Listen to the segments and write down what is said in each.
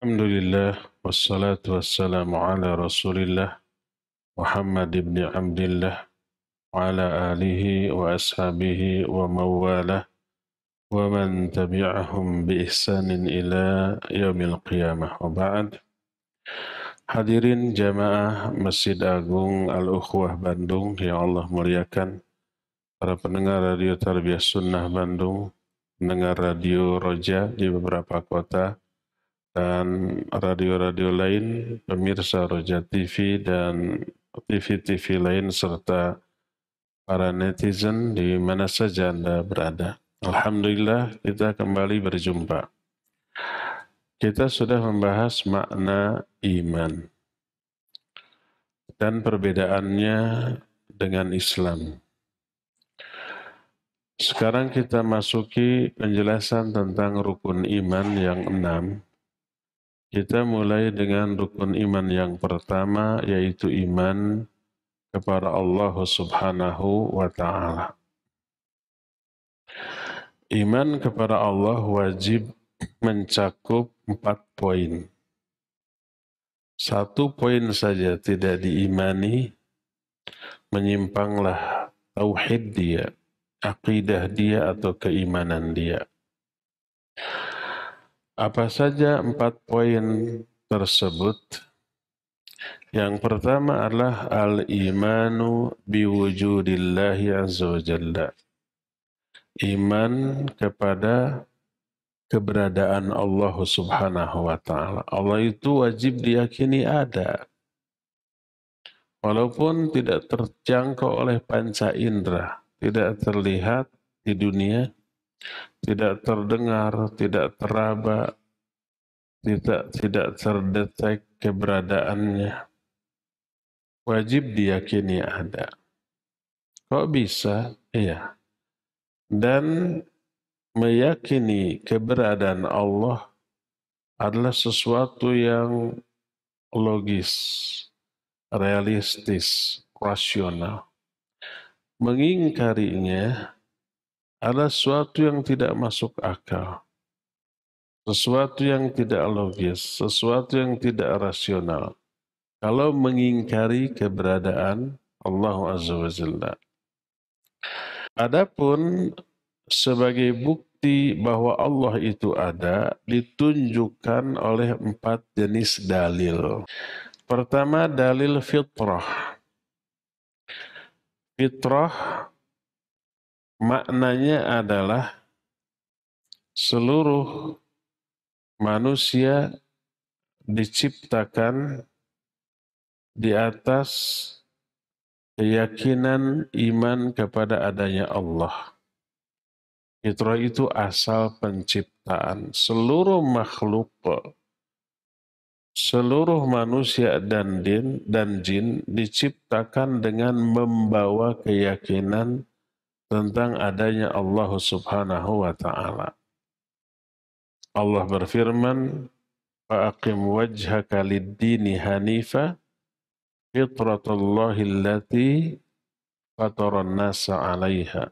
Alhamdulillah wassalatu wassalamu ala Rasulillah Muhammad ibn Abdullah wa ala alihi wa ashabihi wa mawalah wa man tabi'ahum bi ihsanin ila yaumil qiyamah wa ba'd. Hadirin jamaah Masjid Agung Al-Ukhwah Bandung yang Allah muliakan, para pendengar radio Tarbiyah Sunnah Bandung, pendengar radio Roja di beberapa kota, dan radio-radio lain, pemirsa Roja TV dan TV-TV lain, serta para netizen di mana saja Anda berada. Alhamdulillah kita kembali berjumpa. Kita sudah membahas makna iman dan perbedaannya dengan Islam. Sekarang kita masuki penjelasan tentang rukun iman yang 6. Kita mulai dengan rukun iman yang pertama, yaitu iman kepada Allah Subhanahu wa Ta'ala. Iman kepada Allah wajib mencakup 4 poin. 1 poin saja tidak diimani, menyimpanglah tauhid dia, akidah dia atau keimanan dia. Apa saja 4 poin tersebut? Yang pertama adalah al-imanu biwujudillahi azza wa jalla. Iman kepada keberadaan Allah Subhanahu wa Ta'ala. Allah itu wajib diyakini ada, walaupun tidak terjangkau oleh panca indera, tidak terlihat di dunia, tidak terdengar, tidak teraba, tidak terdetek keberadaannya. Wajib diyakini ada. Kok bisa? Iya. Dan meyakini keberadaan Allah adalah sesuatu yang logis, realistis, rasional. Mengingkarinya adalah sesuatu yang tidak masuk akal, sesuatu yang tidak logis, sesuatu yang tidak rasional. Kalau mengingkari keberadaan Allah Azza wa Jalla. Adapun sebagai bukti bahwa Allah itu ada ditunjukkan oleh 4 jenis dalil. Pertama, dalil fitrah. Fitrah maknanya adalah seluruh manusia diciptakan di atas keyakinan iman kepada adanya Allah. Fitrah itu asal penciptaan. Seluruh makhluk, seluruh manusia dan jin diciptakan dengan membawa keyakinan tentang adanya Allah Subhanahu wa Ta'ala. Allah berfirman, "Fa'aqim wajhaka lid-dini hanifa fitratallahi allati fataran nasa 'alaiha."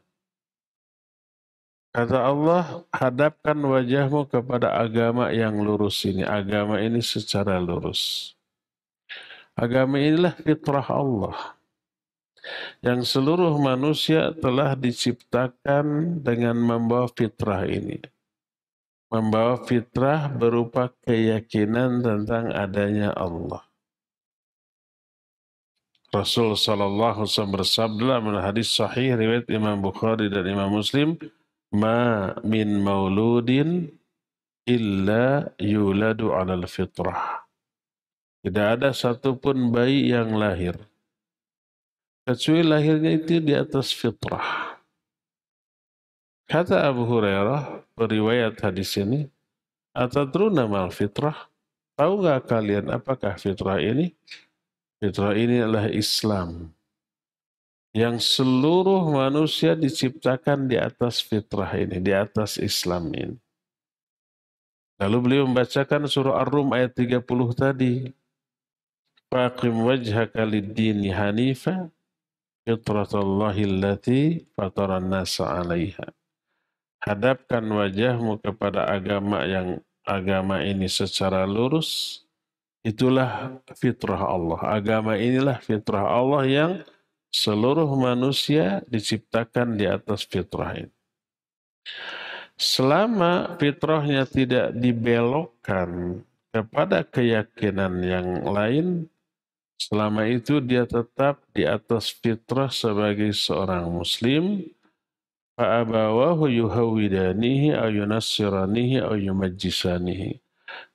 Kata Allah, hadapkan wajahmu kepada agama yang lurus ini. Agama ini secara lurus. Agama inilah fitrah Allah, yang seluruh manusia telah diciptakan dengan membawa fitrah ini. Membawa fitrah berupa keyakinan tentang adanya Allah. Rasul sallallahu alaihi wasallam bersabda dalam hadis sahih riwayat Imam Bukhari dan Imam Muslim, "Ma min mauludin illa yuladu 'alal fitrah." Tidak ada satupun bayi yang lahir kecuali lahirnya itu di atas fitrah. Kata Abu Hurairah, periwayat hadis ini, "Atadruna mal fitrah?" Tahu nggak kalian apakah fitrah ini? Fitrah ini adalah Islam, yang seluruh manusia diciptakan di atas fitrah ini, di atas Islam ini. Lalu beliau membacakan surah Ar-Rum ayat 30 tadi. Faqim wajhaka lid-dini hanifa fitratallahi allati fataran nasa 'alaiha. Hadapkan wajahmu kepada agama yang agama ini secara lurus, itulah fitrah Allah. Agama inilah fitrah Allah yang seluruh manusia diciptakan di atas fitrah ini. Selama fitrahnya tidak dibelokkan kepada keyakinan yang lain, selama itu dia tetap di atas fitrah sebagai seorang muslim. Fa'abawahu yuhawidanihi au yunassiranihi au yumajjisanihi.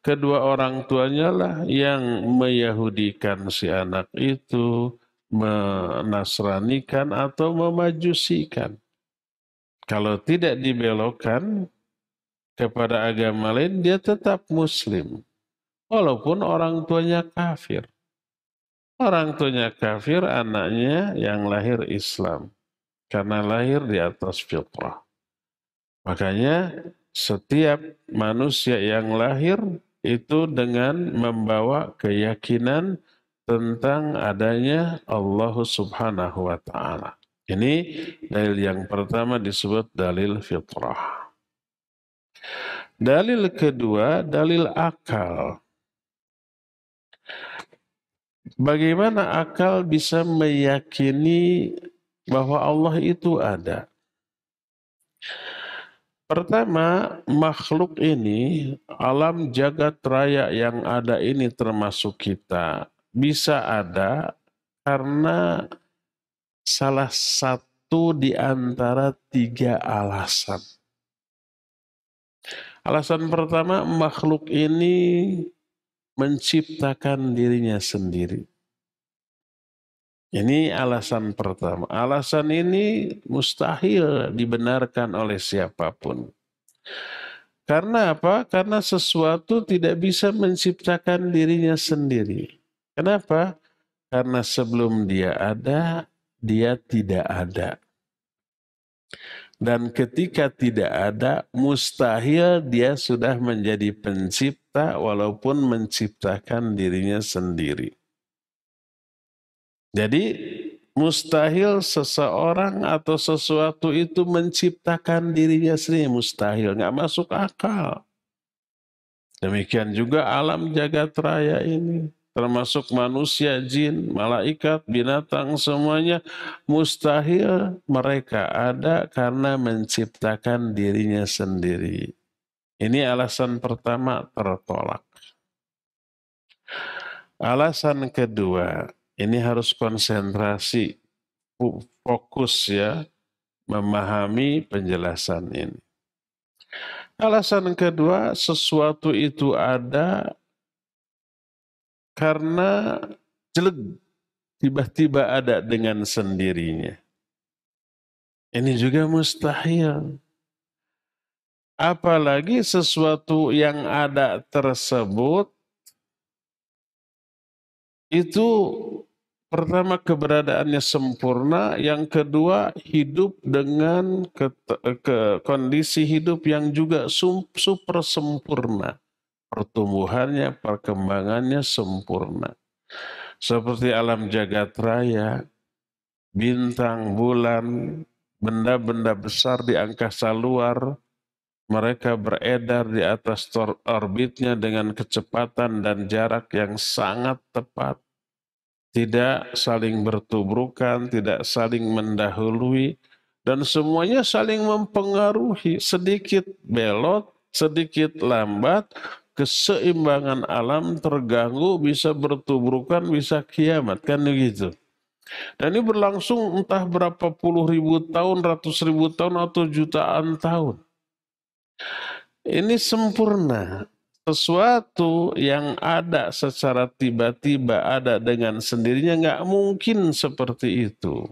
Kedua orang tuanya lah yang meyahudikan si anak itu, menasranikan atau memajusikan. Kalau tidak dibelokkan kepada agama lain, dia tetap muslim. Walaupun orang tuanya kafir. Orang tuanya kafir, anaknya yang lahir Islam. Karena lahir di atas fitrah. Makanya setiap manusia yang lahir itu dengan membawa keyakinan tentang adanya Allah Subhanahu wa Ta'ala. Ini dalil yang pertama disebut dalil fitrah. Dalil kedua, dalil akal. Bagaimana akal bisa meyakini bahwa Allah itu ada? Pertama, makhluk ini, alam jagat raya yang ada ini termasuk kita, bisa ada karena salah satu di antara 3 alasan. Alasan pertama, makhluk ini menciptakan dirinya sendiri. Ini alasan pertama. Alasan ini mustahil dibenarkan oleh siapapun. Karena apa? Karena sesuatu tidak bisa menciptakan dirinya sendiri. Kenapa? Karena sebelum dia ada, dia tidak ada. Dan ketika tidak ada, mustahil dia sudah menjadi pencipta walaupun menciptakan dirinya sendiri. Jadi mustahil seseorang atau sesuatu itu menciptakan dirinya sendiri. Mustahil, nggak masuk akal. Demikian juga alam jagat raya ini. Termasuk manusia, jin, malaikat, binatang, semuanya mustahil mereka ada karena menciptakan dirinya sendiri. Ini alasan pertama tertolak. Alasan kedua, ini harus konsentrasi, fokus ya, memahami penjelasan ini. Alasan kedua, sesuatu itu ada karena jelek, tiba-tiba ada dengan sendirinya. Ini juga mustahil. Apalagi sesuatu yang ada tersebut, itu pertama keberadaannya sempurna, yang kedua hidup dengan kondisi hidup yang juga super sempurna. Pertumbuhannya, perkembangannya sempurna. Seperti alam jagat raya, bintang, bulan, benda-benda besar di angkasa luar, mereka beredar di atas orbitnya dengan kecepatan dan jarak yang sangat tepat. Tidak saling bertubrukan, tidak saling mendahului, dan semuanya saling mempengaruhi. Sedikit belot, sedikit lambat, keseimbangan alam terganggu, bisa bertubrukan, bisa kiamat, kan begitu. Dan ini berlangsung entah berapa puluh ribu tahun, ratus ribu tahun, atau jutaan tahun. Ini sempurna. Sesuatu yang ada secara tiba-tiba, ada dengan sendirinya, nggak mungkin seperti itu.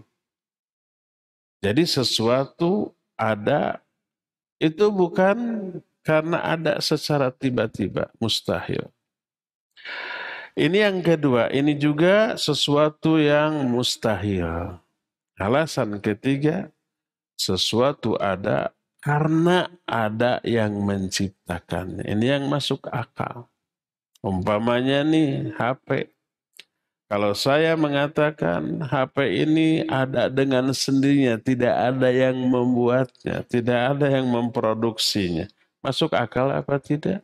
Jadi sesuatu ada, itu bukan karena ada secara tiba-tiba, mustahil. Ini yang kedua, ini juga sesuatu yang mustahil. Alasan ketiga, sesuatu ada karena ada yang menciptakannya. Ini yang masuk akal. Umpamanya nih HP. Kalau saya mengatakan HP ini ada dengan sendirinya, tidak ada yang membuatnya, tidak ada yang memproduksinya. Masuk akal apa tidak?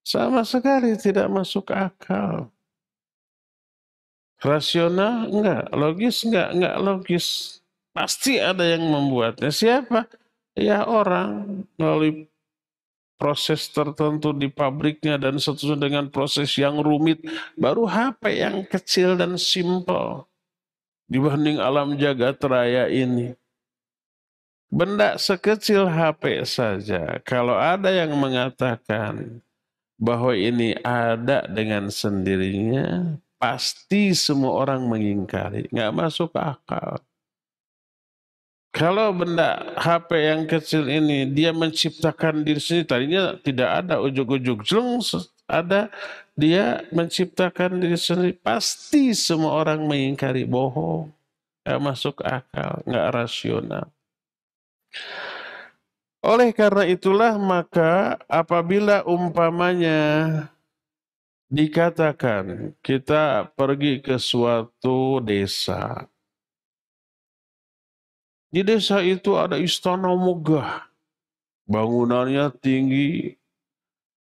Sama sekali tidak masuk akal. Rasional enggak, logis enggak logis. Pasti ada yang membuatnya. Siapa? Ya orang melalui proses tertentu di pabriknya dan seterusnya dengan proses yang rumit. Baru HP yang kecil dan simpel dibanding alam jagat raya ini. Benda sekecil HP saja. Kalau ada yang mengatakan bahwa ini ada dengan sendirinya, pasti semua orang mengingkari. Nggak masuk akal. Kalau benda HP yang kecil ini dia menciptakan diri sendiri, tadinya tidak ada, ujuk-ujuk jeleng ada, dia menciptakan diri sendiri, pasti semua orang mengingkari, bohong, nggak masuk akal, nggak rasional. Oleh karena itulah maka apabila umpamanya dikatakan kita pergi ke suatu desa, di desa itu ada istana megah, bangunannya tinggi,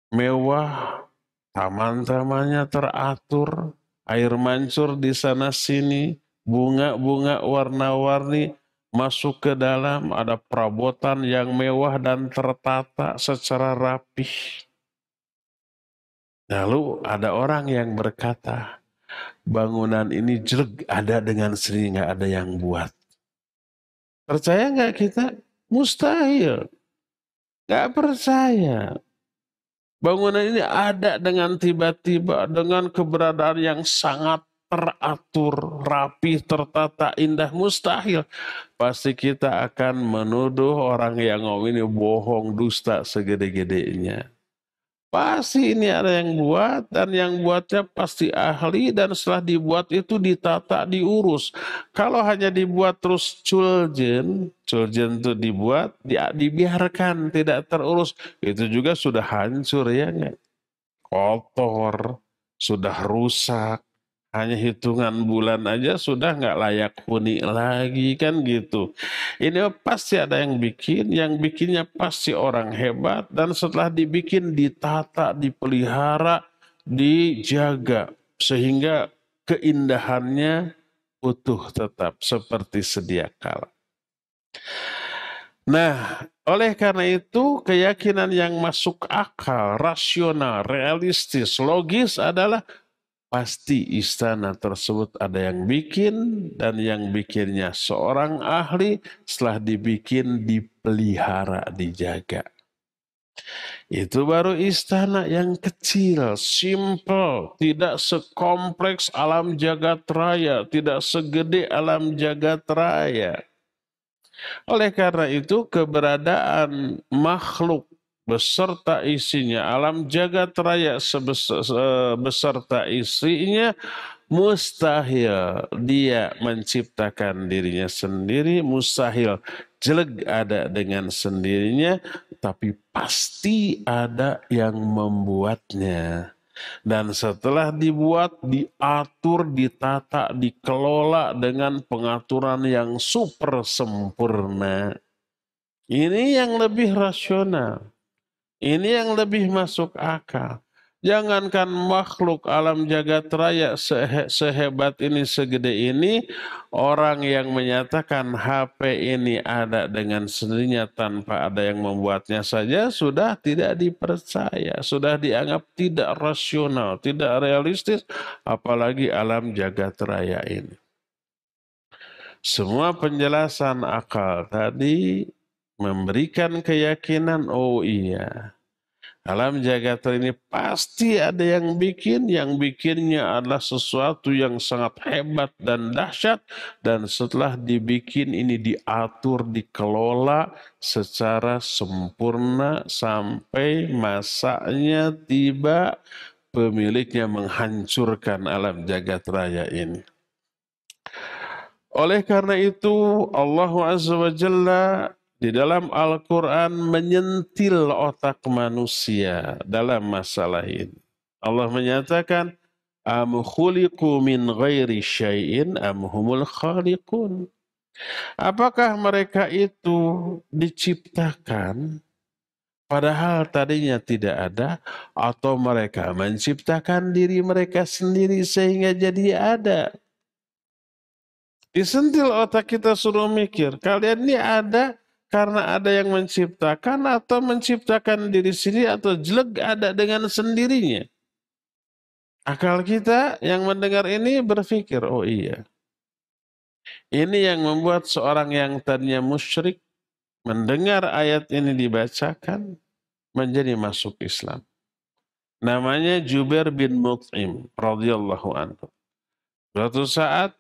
mewah, taman-tamannya teratur, air mancur di sana sini, bunga-bunga warna-warni masuk ke dalam, ada perabotan yang mewah dan tertata secara rapih. Lalu ada orang yang berkata, bangunan ini jelek, ada dengan sendiri, nggak ada yang buat. Percaya nggak kita? Mustahil. Nggak percaya. Bangunan ini ada dengan tiba-tiba, dengan keberadaan yang sangat teratur, rapi, tertata, indah, mustahil. Pasti kita akan menuduh orang yang ngomong ini bohong, dusta segede-gedenya. Pasti ini ada yang buat, dan yang buatnya pasti ahli, dan setelah dibuat itu ditata, diurus. Kalau hanya dibuat terus culjen itu dibuat, dibiarkan, tidak terurus, itu juga sudah hancur ya, kotor, sudah rusak. Hanya hitungan bulan aja sudah nggak layak huni lagi kan gitu. Ini pasti ada yang bikinnya pasti orang hebat dan setelah dibikin ditata, dipelihara, dijaga sehingga keindahannya utuh tetap seperti sedia kala. Nah, oleh karena itu keyakinan yang masuk akal, rasional, realistis, logis adalah pasti istana tersebut ada yang bikin dan yang bikinnya seorang ahli, setelah dibikin dipelihara, dijaga. Itu baru istana yang kecil, simple, tidak sekompleks alam jagat raya, tidak segede alam jagat raya. Oleh karena itu keberadaan makhluk beserta isinya, alam jagat raya beserta isinya, mustahil dia menciptakan dirinya sendiri, mustahil jelek ada dengan sendirinya, tapi pasti ada yang membuatnya. Dan setelah dibuat, diatur, ditata, dikelola dengan pengaturan yang super sempurna. Ini yang lebih rasional. Ini yang lebih masuk akal. Jangankan makhluk alam jagat raya sehebat ini, segede ini, orang yang menyatakan HP ini ada dengan sendirinya tanpa ada yang membuatnya saja sudah tidak dipercaya, sudah dianggap tidak rasional, tidak realistis, apalagi alam jagat raya ini. Semua penjelasan akal tadi memberikan keyakinan, oh iya, alam jagat ini pasti ada yang bikin, yang bikinnya adalah sesuatu yang sangat hebat dan dahsyat, dan setelah dibikin ini diatur, dikelola secara sempurna sampai masanya tiba pemiliknya menghancurkan alam jagat raya ini. Oleh karena itu Allah Azza wa Jalla di dalam Al-Quran menyentil otak manusia dalam masalah ini. Allah menyatakan, am khuliqu min ghairi syai'in am humul khaliqun. Apakah mereka itu diciptakan Padahal tadinya tidak ada, atau mereka menciptakan diri mereka sendiri sehingga jadi ada. Disentil otak kita suruh mikir, kalian ini ada karena ada yang menciptakan atau menciptakan diri sendiri atau jelek ada dengan sendirinya. Akal kita yang mendengar ini berpikir, oh iya, ini yang membuat seorang yang tadinya musyrik mendengar ayat ini dibacakan menjadi masuk Islam. Namanya Jubair bin Mut'im radhiyallahu anhu. Suatu saat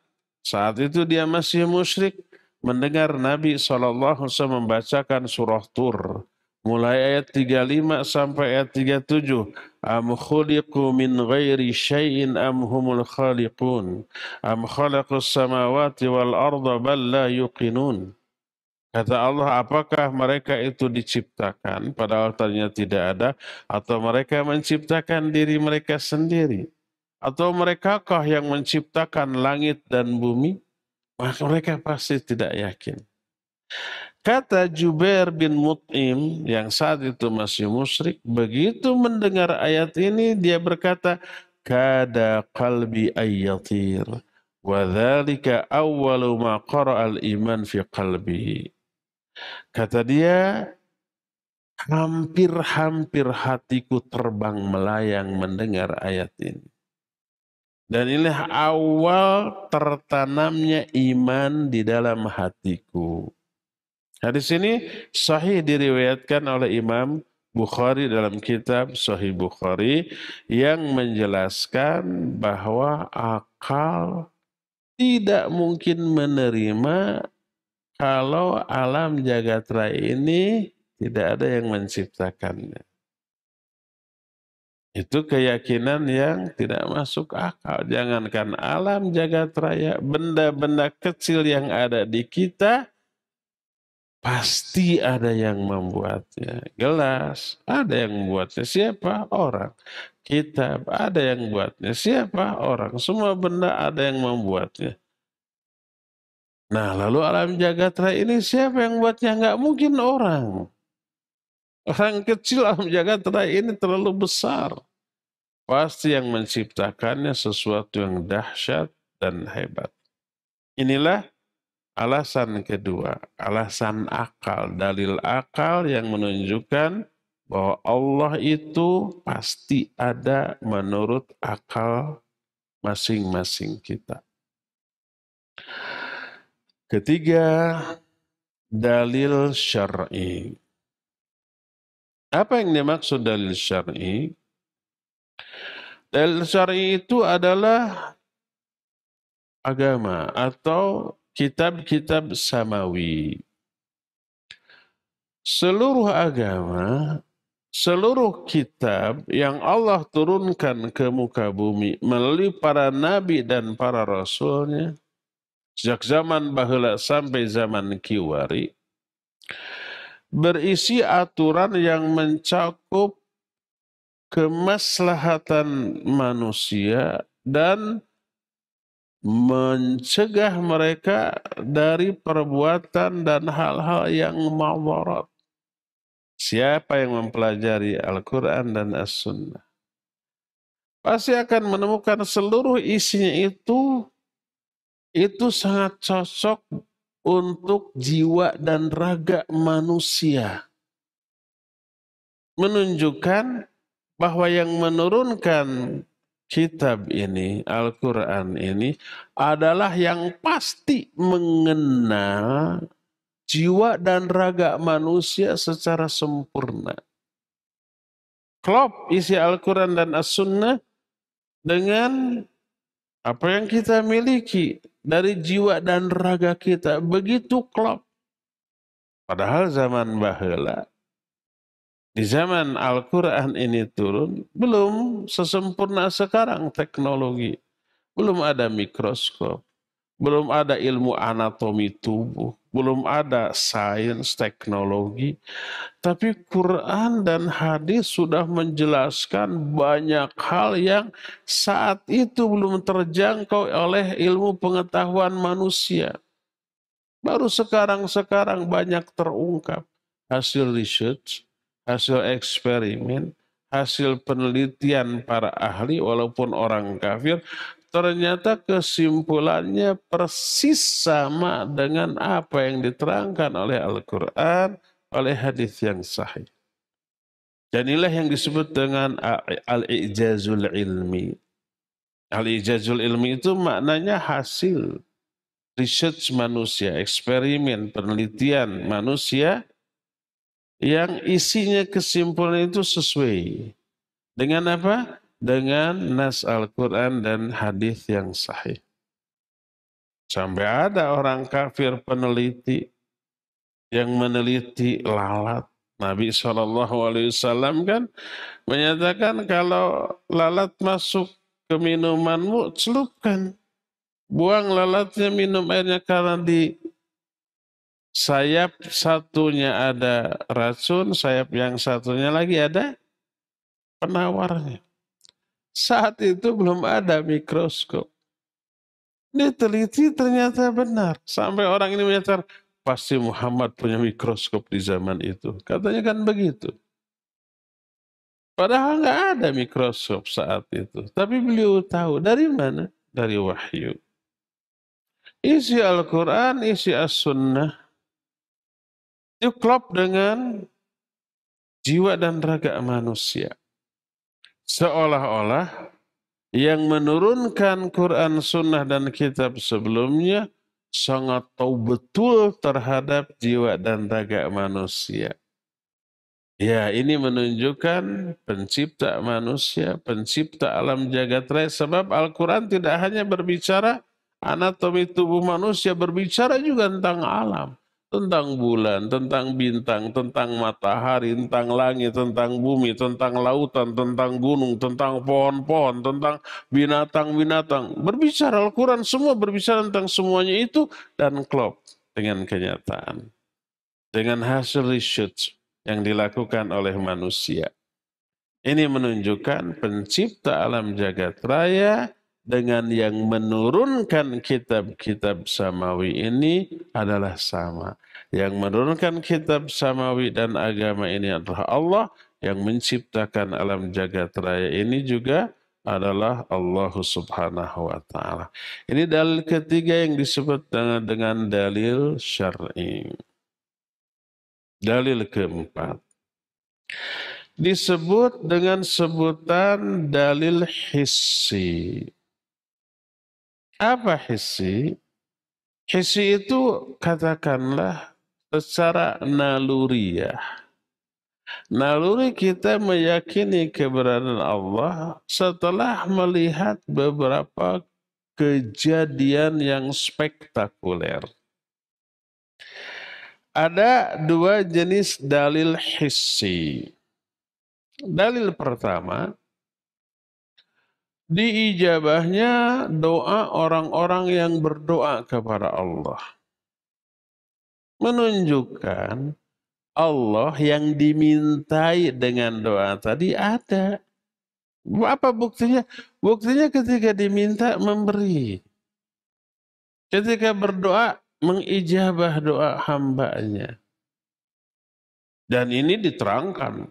itu dia masih musyrik, mendengar Nabi SAW membacakan surah Tur. Mulai ayat 35 sampai ayat 37. Am khuliqu min ghairi syai'in am humul khaliqun. Am khalaqus samawati wal arda bal la yuqinun. Kata Allah, apakah mereka itu diciptakan padahal tadinya tidak ada, atau mereka menciptakan diri mereka sendiri? Atau merekakah yang menciptakan langit dan bumi? Maka mereka pasti tidak yakin. Kata Jubair bin Mut'im yang saat itu masih musyrik, begitu mendengar ayat ini dia berkata, kada qalbi ayyatir, wa dzalika awwalu ma qara'al iman fi qalbihi. Kata dia, hampir-hampir hatiku terbang melayang mendengar ayat ini. Dan inilah awal tertanamnya iman di dalam hatiku. Hadis ini sahih diriwayatkan oleh Imam Bukhari dalam kitab Sahih Bukhari yang menjelaskan bahwa akal tidak mungkin menerima kalau alam jagat raya ini tidak ada yang menciptakannya. Itu keyakinan yang tidak masuk akal. Jangankan alam jagat raya, benda-benda kecil yang ada di kita, pasti ada yang membuatnya. Gelas, ada yang membuatnya. Siapa? Orang. Kitab, ada yang membuatnya. Siapa? Orang. Semua benda ada yang membuatnya. Nah, lalu alam jagat raya ini siapa yang membuatnya? Nggak mungkin orang. Orang kecil alam jagat raya ini terlalu besar. Pasti yang menciptakannya sesuatu yang dahsyat dan hebat. Inilah alasan kedua, alasan akal, dalil akal yang menunjukkan bahwa Allah itu pasti ada menurut akal masing-masing kita. Ketiga, dalil syar'i. Apa yang dimaksud dalil syar'i? Dalil syar'i itu adalah agama atau kitab-kitab samawi. Seluruh agama, seluruh kitab yang Allah turunkan ke muka bumi melalui para nabi dan para rasulnya, sejak zaman baheula sampai zaman kiwari, berisi aturan yang mencakup kemaslahatan manusia dan mencegah mereka dari perbuatan dan hal-hal yang madarat. Siapa yang mempelajari Al-Quran dan As-Sunnah pasti akan menemukan seluruh isinya itu sangat cocok untuk jiwa dan raga manusia. Menunjukkan bahwa yang menurunkan kitab ini, Al-Quran ini, adalah yang pasti mengenal jiwa dan raga manusia secara sempurna. Klop isi Al-Quran dan As-Sunnah dengan apa yang kita miliki dari jiwa dan raga kita. Begitu klop. Padahal zaman baheula, di zaman Al-Quran ini turun, belum sesempurna sekarang teknologi. Belum ada mikroskop, belum ada ilmu anatomi tubuh, belum ada sains, teknologi. Tapi Quran dan hadis sudah menjelaskan banyak hal yang saat itu belum terjangkau oleh ilmu pengetahuan manusia. Baru sekarang banyak terungkap hasil research, hasil eksperimen, hasil penelitian para ahli walaupun orang kafir, ternyata kesimpulannya persis sama dengan apa yang diterangkan oleh Al-Quran, oleh hadis yang sahih. Dan inilah yang disebut dengan al-i'jazul ilmi. Al-i'jazul ilmi itu maknanya hasil research manusia, eksperimen, penelitian manusia yang isinya kesimpulan itu sesuai. Dengan apa? Dengan nas Al-Quran dan hadis yang sahih. Sampai ada orang kafir peneliti yang meneliti lalat. Nabi SAW kan menyatakan kalau lalat masuk ke minumanmu, celupkan. Buang lalatnya, minum airnya, karena di sayap satunya ada racun, sayap yang satunya lagi ada penawarnya. Saat itu belum ada mikroskop. Diteliti ternyata benar. Sampai orang ini menyatakan, pasti Muhammad punya mikroskop di zaman itu. Katanya kan begitu. Padahal nggak ada mikroskop saat itu. Tapi beliau tahu. Dari mana? Dari wahyu. Isi Al-Quran, isi As-Sunnah, itu klop dengan jiwa dan raga manusia. Seolah-olah yang menurunkan Quran, Sunnah, dan kitab sebelumnya sangat tahu betul terhadap jiwa dan raga manusia. Ya, ini menunjukkan pencipta manusia, pencipta alam jagat raya. Sebab Al-Quran tidak hanya berbicara anatomi tubuh manusia, berbicara juga tentang alam. Tentang bulan, tentang bintang, tentang matahari, tentang langit, tentang bumi, tentang lautan, tentang gunung, tentang pohon-pohon, tentang binatang-binatang. Berbicara Al-Quran, semua berbicara tentang semuanya itu dan klop dengan kenyataan. Dengan hasil research yang dilakukan oleh manusia. Ini menunjukkan pencipta alam jagat raya dengan yang menurunkan kitab-kitab samawi ini adalah sama. Yang menurunkan kitab samawi dan agama ini adalah Allah, yang menciptakan alam jagat raya ini juga adalah Allah Subhanahu wa Ta'ala. Ini dalil ketiga yang disebut dengan dalil syar'i. Dalil keempat disebut dengan sebutan dalil hissi. Apa hissi? Hissi itu katakanlah secara naluriah. Naluri kita meyakini keberadaan Allah setelah melihat beberapa kejadian yang spektakuler. Ada dua jenis dalil hissi. Dalil pertama, diijabahnya doa orang-orang yang berdoa kepada Allah. Menunjukkan Allah yang dimintai dengan doa tadi ada. Apa buktinya? Buktinya ketika diminta memberi. Ketika berdoa mengijabah doa hambanya. Dan ini diterangkan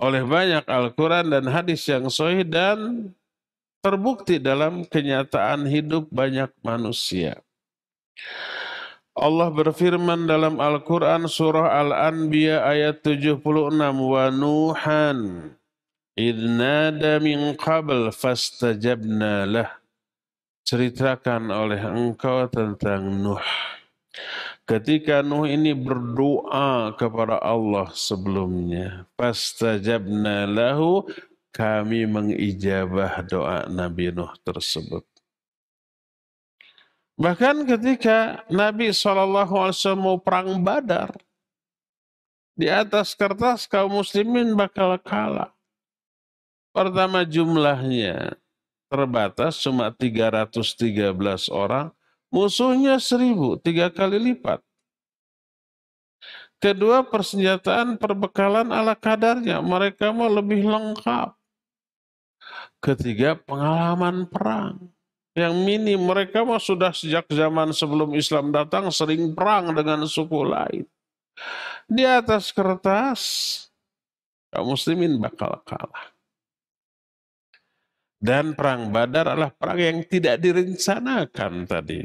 oleh banyak Al-Quran dan hadis yang sahih dan terbukti dalam kenyataan hidup banyak manusia. Allah berfirman dalam Al-Quran surah Al-Anbiya ayat 76, wa Nuhan idh nada min qabl fastajabna lah. Ceritakan oleh engkau tentang Nuh. Ketika Nuh ini berdoa kepada Allah sebelumnya, fastajabna lahu, kami mengijabah doa Nabi Nuh tersebut. Bahkan ketika Nabi SAW mau perang Badar, di atas kertas kaum muslimin bakal kalah. Pertama jumlahnya terbatas, cuma 313 orang. Musuhnya 1.000, 3 kali lipat. Kedua, persenjataan perbekalan ala kadarnya. Mereka mau lebih lengkap. Ketiga, pengalaman perang. Yang minim, mereka mau sudah sejak zaman sebelum Islam datang sering perang dengan suku lain. Di atas kertas, Kaum muslimin bakal kalah. Dan perang Badar adalah perang yang tidak direncanakan tadi.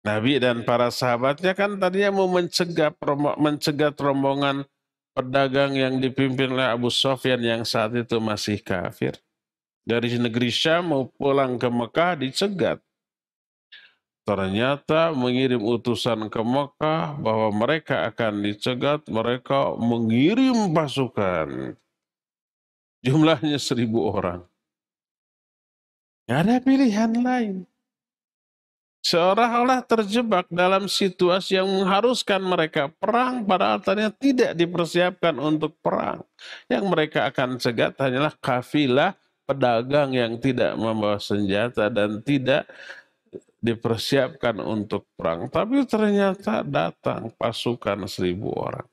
Nabi dan para sahabatnya kan tadinya mau mencegat rombongan pedagang yang dipimpin oleh Abu Sufyan yang saat itu masih kafir. Dari negeri Syam mau pulang ke Mekah dicegat. Ternyata mengirim utusan ke Mekah bahwa mereka akan dicegat, mereka mengirim pasukan. Jumlahnya 1.000 orang. Gak ada pilihan lain. Seolah-olah terjebak dalam situasi yang mengharuskan mereka perang, padahal ternyata tidak dipersiapkan untuk perang. Yang mereka akan cegat hanyalah kafilah pedagang yang tidak membawa senjata dan tidak dipersiapkan untuk perang. Tapi ternyata datang pasukan 1.000 orang.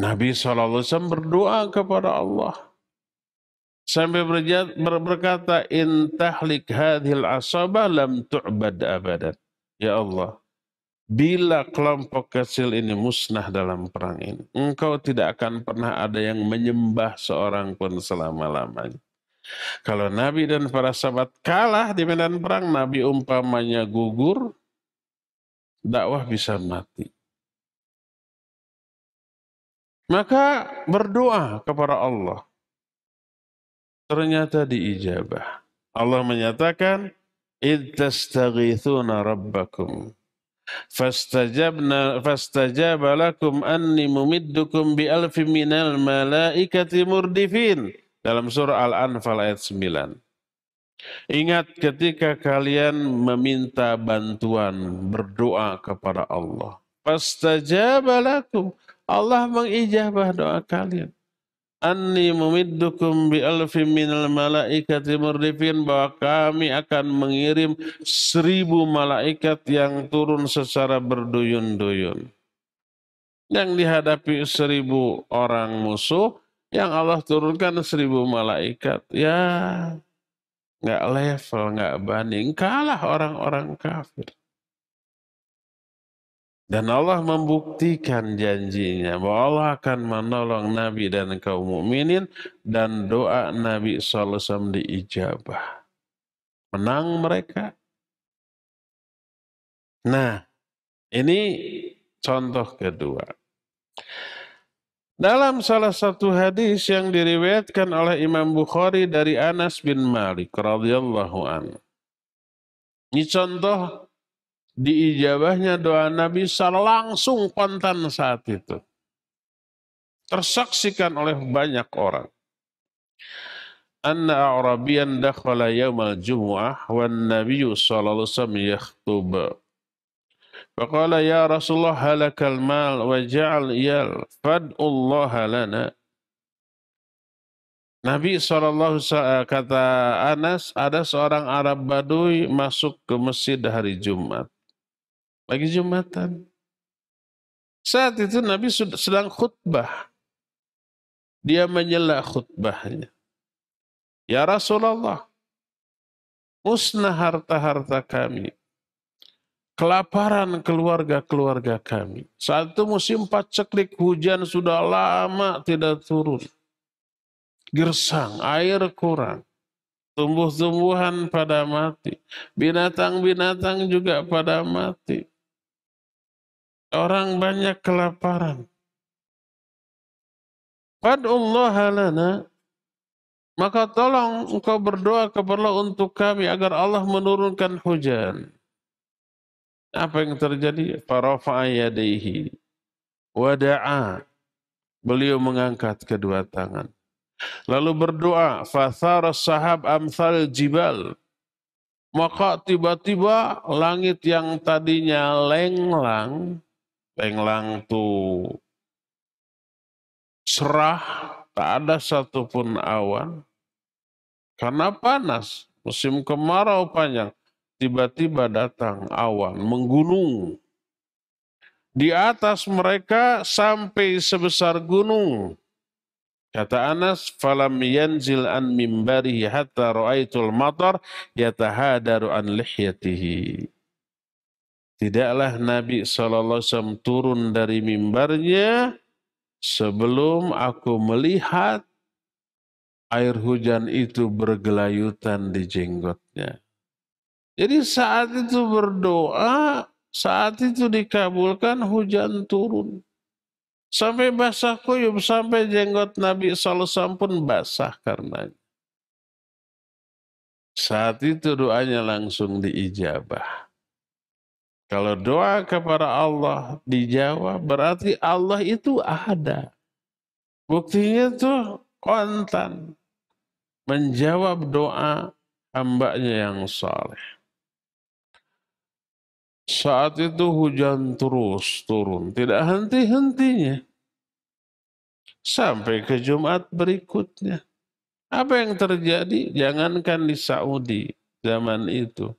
Nabi SAW berdoa kepada Allah. Sampai berkata, in tahlik hadhil asabah lam tu'bad abadan. Ya Allah, bila kelompok kecil ini musnah dalam perang ini, engkau tidak akan pernah ada yang menyembah seorang pun selama-lamanya. Kalau Nabi dan para sahabat kalah di medan perang, Nabi umpamanya gugur, dakwah bisa mati. Maka berdoa kepada Allah. Ternyata diijabah. Allah menyatakan, "Idh tastaghithuna rabbakum fastajaba lakum anni mumiddukum bi alfin minal malaikati murdifin." Dalam surah Al-Anfal ayat 9. Ingat ketika kalian meminta bantuan, berdoa kepada Allah. Fastajaba lakum. Allah mengijabah doa kalian. Anni mumiddukum bi alfin minal malaikati murdifin, bahwa kami akan mengirim 1.000 malaikat yang turun secara berduyun-duyun. Yang dihadapi 1.000 orang musuh, yang Allah turunkan 1.000 malaikat. Ya, nggak level, nggak banding, kalah orang-orang kafir. Dan Allah membuktikan janjinya bahwa Allah akan menolong Nabi dan kaum mukminin, dan doa Nabi SAW diijabah. Menang mereka. Nah, ini contoh kedua. Dalam salah satu hadis yang diriwayatkan oleh Imam Bukhari dari Anas bin Malik radhiyallahu anhu. Ini contoh diijabahnya doa Nabi secara langsung kontan saat itu. Tersaksikan oleh banyak orang. Anna a'rabiyan dakhala yawmal jumu'ah wan nabiyyu sallallahu alaihi wasallam yakhtub. Faqala ya Rasulullah halakal mal wa ja'al yal fad'ullaha lana. Nabi SAW, kata Anas, ada seorang Arab Badui masuk ke masjid hari Jumat. Lagi Jumatan. Saat itu Nabi sedang khutbah. Dia menyela khutbahnya. Ya Rasulullah, musnah harta-harta kami. Kelaparan keluarga-keluarga kami. Saat itu musim paceklik, hujan sudah lama tidak turun. Gersang, air kurang. Tumbuh-tumbuhan pada mati. Binatang-binatang juga pada mati. Orang banyak kelaparan. Fad'ullaha lana. Maka tolong engkau berdoa kepada Allah untuk kami agar Allah menurunkan hujan. Apa yang terjadi? Farafa'a yadaihi wada'a. Beliau mengangkat kedua tangan. Lalu berdoa, fathara sahab amthal jibal. Maka tiba-tiba langit yang tadinya lenglang tuh cerah, tak ada satupun awan. Karena panas, musim kemarau panjang, tiba-tiba datang awan, menggunung. Di atas mereka sampai sebesar gunung. Kata Anas, falam yanzil an mimbarihi hatta ra'aitul matar yatahadaru an lihyatihi. Tidaklah Nabi SAW turun dari mimbarnya sebelum aku melihat air hujan itu bergelayutan di jenggotnya. Jadi saat itu berdoa, saat itu dikabulkan, hujan turun. Sampai basah kuyup, sampai jenggot Nabi SAW pun basah karenanya. Saat itu doanya langsung diijabah. Kalau doa kepada Allah dijawab, berarti Allah itu ada. Buktinya tuh kontan menjawab doa hambanya yang saleh. Saat itu hujan terus turun, tidak henti-hentinya. Sampai ke Jumat berikutnya. Apa yang terjadi? Jangankan di Saudi zaman itu.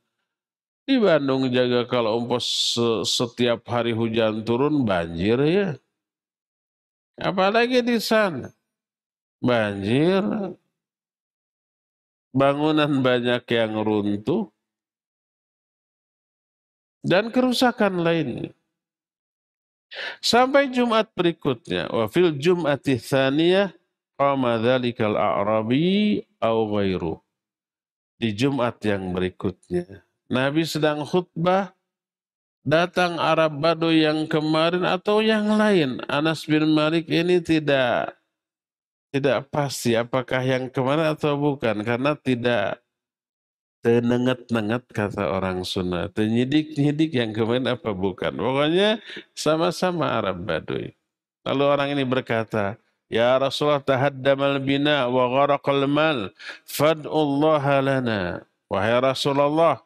Di Bandung jaga kalau umpos setiap hari hujan turun banjir ya. Apalagi di sana. Banjir, bangunan banyak yang runtuh, dan kerusakan lainnya. Sampai Jumat berikutnya. Wa fil Jum'ati tsaniyah qama dzalikal a'rabi au ghairu. Di Jumat yang berikutnya. Nabi sedang khutbah, datang Arab Baduy yang kemarin atau yang lain. Anas bin Malik ini tidak pasti apakah yang kemarin atau bukan, karena tidak tenenget-nenget kata orang Sunda. Tenyidik-nyidik yang kemarin apa bukan. Pokoknya sama-sama Arab Baduy. Lalu orang ini berkata, Ya Rasulullah tahaddamal bina wa gharaqal mal fad'ullaha lana. Wahai Rasulullah,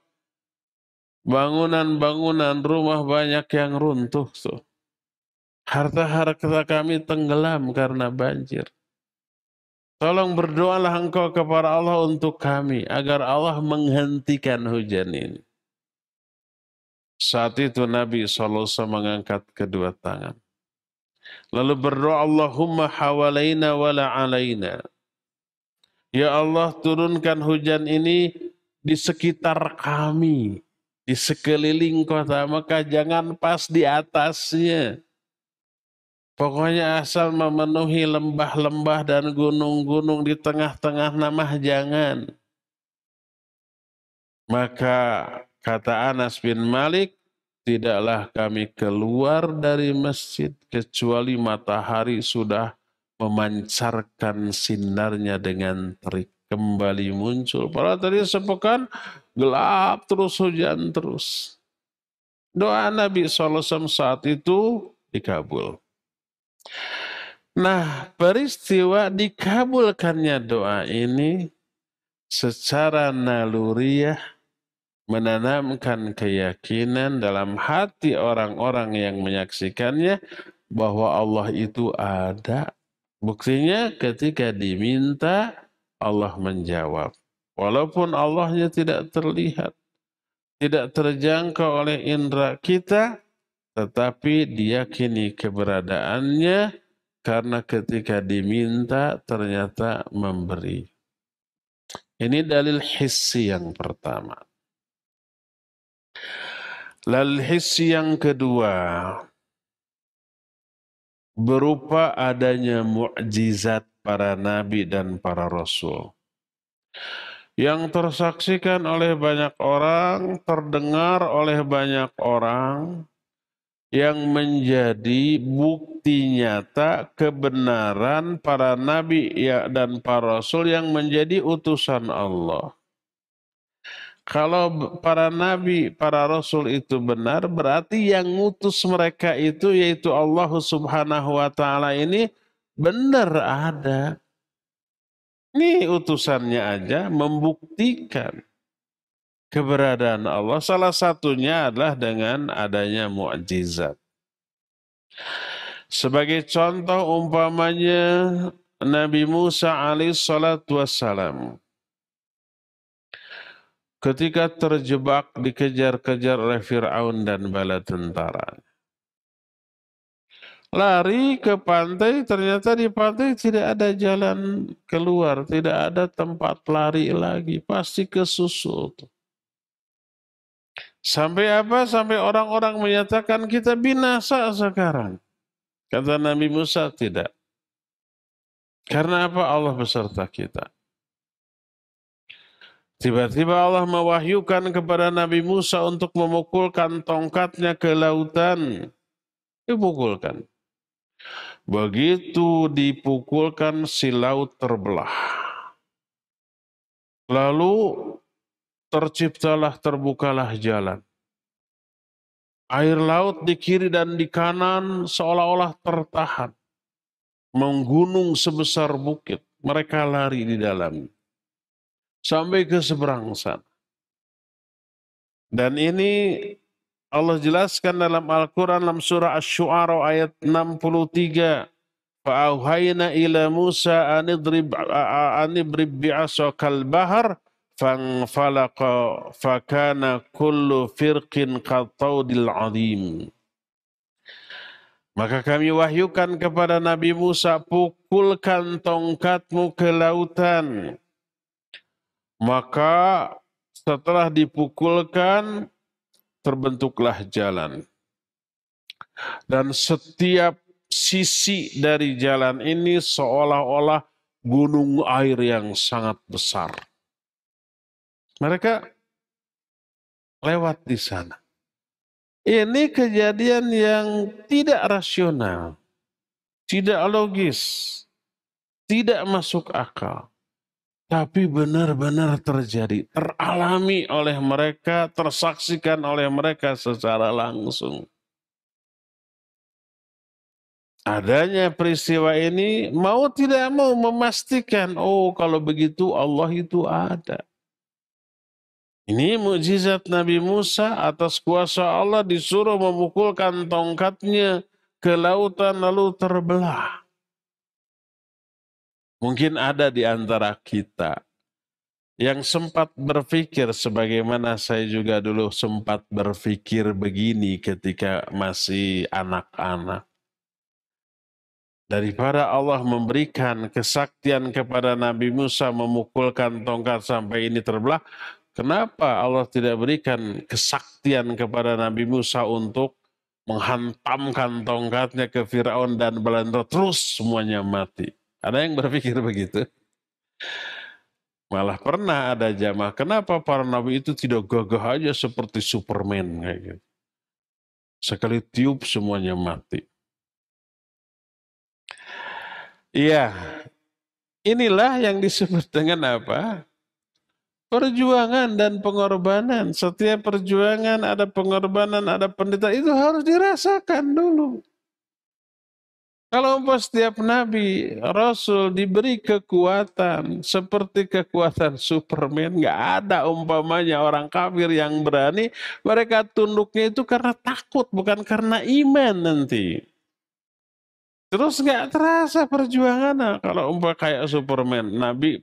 bangunan-bangunan rumah banyak yang runtuh tuh. Harta-harta kami tenggelam karena banjir. Tolong berdoalah engkau kepada Allah untuk kami agar Allah menghentikan hujan ini. Saat itu Nabi SAW mengangkat kedua tangan. Lalu berdoa, Allahumma hawalaina wala alaina. Ya Allah, turunkan hujan ini di sekitar kami, di sekeliling kota Mekah, jangan pas di atasnya. Pokoknya asal memenuhi lembah-lembah dan gunung-gunung di tengah-tengah namah jangan. Maka kata Anas bin Malik, tidaklah kami keluar dari masjid kecuali matahari sudah memancarkan sinarnya dengan terik. Kembali muncul. Padahal tadi sepekan gelap terus, hujan terus. Doa Nabi SAW saat itu dikabul. Nah, peristiwa dikabulkannya doa ini secara naluriah menanamkan keyakinan dalam hati orang-orang yang menyaksikannya bahwa Allah itu ada. Buktinya ketika diminta Allah menjawab. Walaupun Allahnya tidak terlihat, tidak terjangkau oleh indera kita, tetapi diyakini keberadaannya karena ketika diminta ternyata memberi. Ini dalil hissi yang pertama. Dalil hissi yang kedua, berupa adanya mukjizat para nabi dan para rasul. Yang tersaksikan oleh banyak orang, terdengar oleh banyak orang, yang menjadi bukti nyata kebenaran para nabi dan para rasul yang menjadi utusan Allah. Kalau para nabi, para rasul itu benar, berarti yang ngutus mereka itu yaitu Allah Subhanahu wa taala ini benar ada. Ini utusannya aja membuktikan keberadaan Allah. Salah satunya adalah dengan adanya mukjizat. Sebagai contoh umpamanya Nabi Musa alaihissalatu wassalam. Ketika terjebak dikejar-kejar oleh Fir'aun dan bala tentara. Lari ke pantai, ternyata di pantai tidak ada jalan keluar, tidak ada tempat lari lagi, pasti kesusut. Sampai apa? Sampai orang-orang menyatakan kita binasa sekarang. Kata Nabi Musa, tidak. Karena apa? Allah beserta kita. Tiba-tiba Allah mewahyukan kepada Nabi Musa untuk memukulkan tongkatnya ke lautan. Dipukulkan. Begitu dipukulkan si laut terbelah. Lalu terbukalah jalan. Air laut di kiri dan di kanan seolah-olah tertahan. Menggunung sebesar bukit. Mereka lari di dalam. Sampai ke seberang sana. Dan ini Allah jelaskan dalam Al-Quran dalam surah Asy-Syu'ara ayat 63. Fa'auhayna ila Musa anidrib bi'asakal bahar fanfalaqa fakana kullu firqin qattaudil azim. Maka kami wahyukan kepada Nabi Musa, pukulkan tongkatmu ke lautan. Maka setelah dipukulkan, terbentuklah jalan. Dan setiap sisi dari jalan ini seolah-olah gunung air yang sangat besar. Mereka lewat di sana. Ini kejadian yang tidak rasional, tidak logis, tidak masuk akal. Tapi benar-benar terjadi, teralami oleh mereka, tersaksikan oleh mereka secara langsung. Adanya peristiwa ini mau tidak mau memastikan, oh kalau begitu Allah itu ada. Ini mukjizat Nabi Musa atas kuasa Allah disuruh memukulkan tongkatnya ke lautan lalu terbelah. Mungkin ada di antara kita yang sempat berpikir sebagaimana saya juga dulu sempat berpikir begini ketika masih anak-anak. Daripada Allah memberikan kesaktian kepada Nabi Musa memukulkan tongkat sampai ini terbelah, kenapa Allah tidak berikan kesaktian kepada Nabi Musa untuk menghantamkan tongkatnya ke Firaun dan Belanda terus semuanya mati? Ada yang berpikir begitu? Malah pernah ada jamaah, kenapa para nabi itu tidak gagah aja seperti Superman kayak gitu. Sekali tiup semuanya mati. Iya, inilah yang disebut dengan apa? Perjuangan dan pengorbanan. Setiap perjuangan ada pengorbanan, ada penderitaan, itu harus dirasakan dulu. Kalau setiap nabi, rasul diberi kekuatan seperti kekuatan Superman, nggak ada umpamanya orang kafir yang berani, mereka tunduknya itu karena takut, bukan karena iman nanti. Terus nggak terasa perjuangan kalau kayak Superman, nabi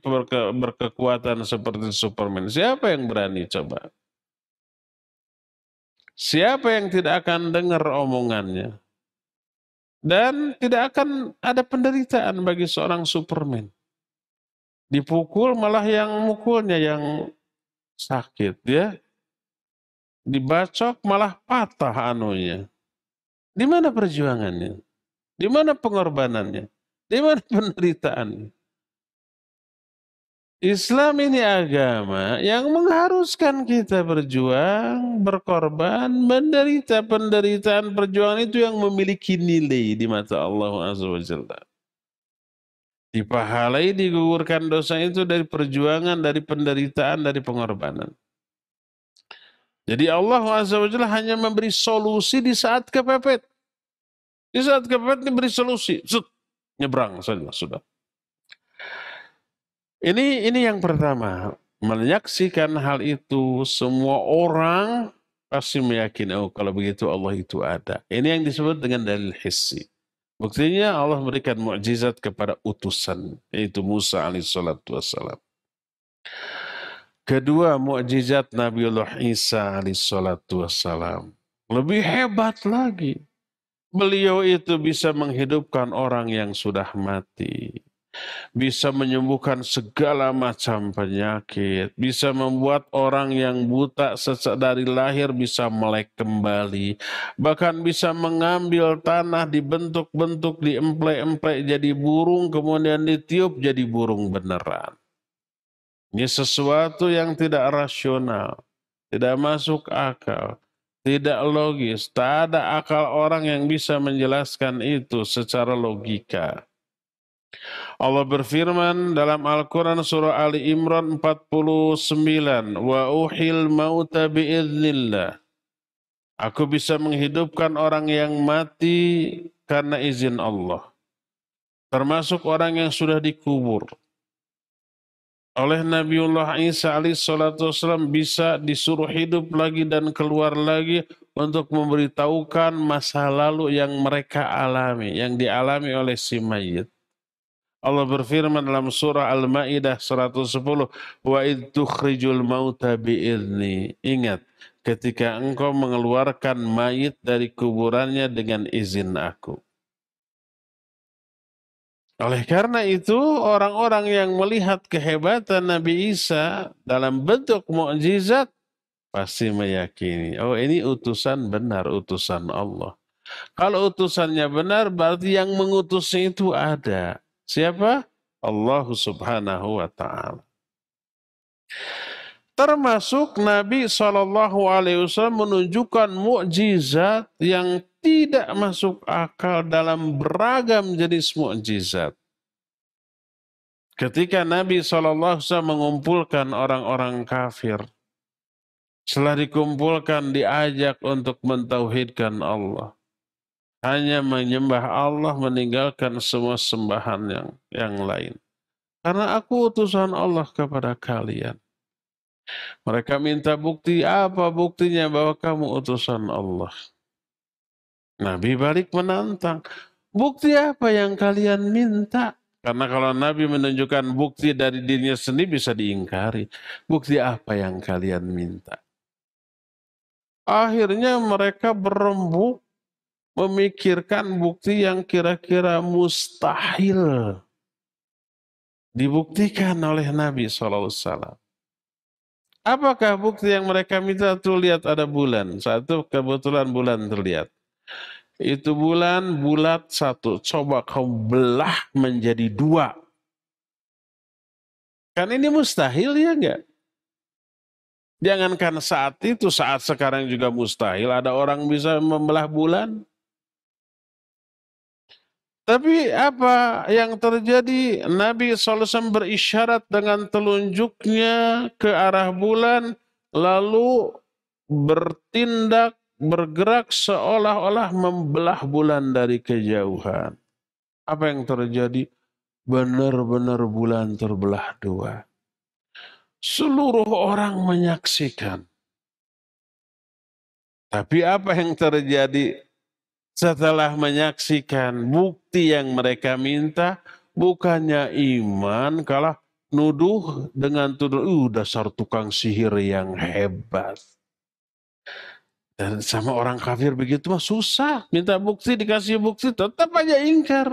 berkekuatan seperti Superman, siapa yang berani coba? Siapa yang tidak akan dengar omongannya? Dan tidak akan ada penderitaan bagi seorang Superman. Dipukul malah yang mukulnya yang sakit ya. Dibacok malah patah anunya. Di mana perjuangannya? Di mana pengorbanannya? Di mana penderitaannya? Islam ini agama yang mengharuskan kita berjuang, berkorban, menderita. Penderitaan perjuangan itu yang memiliki nilai di mata Allah Azza wa Jalla. Dipahalai, digugurkan dosa itu dari perjuangan, dari penderitaan, dari pengorbanan. Jadi Allah Azza wa Jalla hanya memberi solusi di saat kepepet. Di saat kepepet diberi solusi. Nyebrang saja sudah. Ini yang pertama. Menyaksikan hal itu, semua orang pasti meyakini, oh kalau begitu Allah itu ada. Ini yang disebut dengan dalil hissi. Buktinya Allah memberikan mukjizat kepada utusan, yaitu Musa alaihissalatu wassalam. Kedua, mukjizat Nabiullah Isa alaihissalatu wassalam. Lebih hebat lagi. Beliau itu bisa menghidupkan orang yang sudah mati. bisa menyembuhkan segala macam penyakit, bisa membuat orang yang buta sejak dari lahir bisa melek kembali, bahkan bisa mengambil tanah dibentuk-bentuk, diemplek-emplek jadi burung, kemudian ditiup jadi burung beneran. Ini sesuatu yang tidak rasional, tidak masuk akal, tidak logis, tak ada akal orang yang bisa menjelaskan itu secara logika. Allah berfirman dalam Al-Quran surah Ali Imran 49, wa uhil mauta biiznillah. Aku bisa menghidupkan orang yang mati karena izin Allah. Termasuk orang yang sudah dikubur. Oleh Nabiullah Isa alaihissalam bisa disuruh hidup lagi dan keluar lagi untuk memberitahukan masa lalu yang mereka alami, yang dialami oleh si mayit. Allah berfirman dalam surah Al-Maidah 110, wa id tukhrijul mauta biizni. Ingat, ketika engkau mengeluarkan mayit dari kuburannya dengan izin aku. Oleh karena itu, orang-orang yang melihat kehebatan Nabi Isa dalam bentuk mukjizat pasti meyakini, oh ini utusan benar, utusan Allah. Kalau utusannya benar, berarti yang mengutusnya itu ada. Siapa? Allah Subhanahu wa Ta'ala. Termasuk Nabi SAW menunjukkan mukjizat yang tidak masuk akal dalam beragam jenis mukjizat. Ketika Nabi SAW mengumpulkan orang-orang kafir, setelah dikumpulkan diajak untuk mentauhidkan Allah. Hanya menyembah Allah, meninggalkan semua sembahan yang lain. Karena aku utusan Allah kepada kalian. Mereka minta bukti, apa buktinya bahwa kamu utusan Allah? Nabi balik menantang. Bukti apa yang kalian minta? Karena kalau Nabi menunjukkan bukti dari dirinya sendiri bisa diingkari. Bukti apa yang kalian minta? Akhirnya mereka berembuk memikirkan bukti yang kira-kira mustahil dibuktikan oleh Nabi SAW. Apakah bukti yang mereka minta? Tuh lihat ada bulan. Satu kebetulan bulan terlihat. Itu bulan bulat satu. Coba kau belah menjadi dua. Kan ini mustahil ya enggak? Jangankan saat itu, saat sekarang juga mustahil. Ada orang bisa membelah bulan. Tapi apa yang terjadi? Nabi SAW berisyarat dengan telunjuknya ke arah bulan. Lalu bertindak, bergerak seolah-olah membelah bulan dari kejauhan. Apa yang terjadi? Benar-benar bulan terbelah dua. Seluruh orang menyaksikan. Tapi apa yang terjadi setelah menyaksikan bukti yang mereka minta? Bukannya iman, kalah nuduh dengan tuduh, dasar tukang sihir yang hebat. Dan sama orang kafir begitu mah susah. Minta bukti, dikasih bukti, tetap aja ingkar.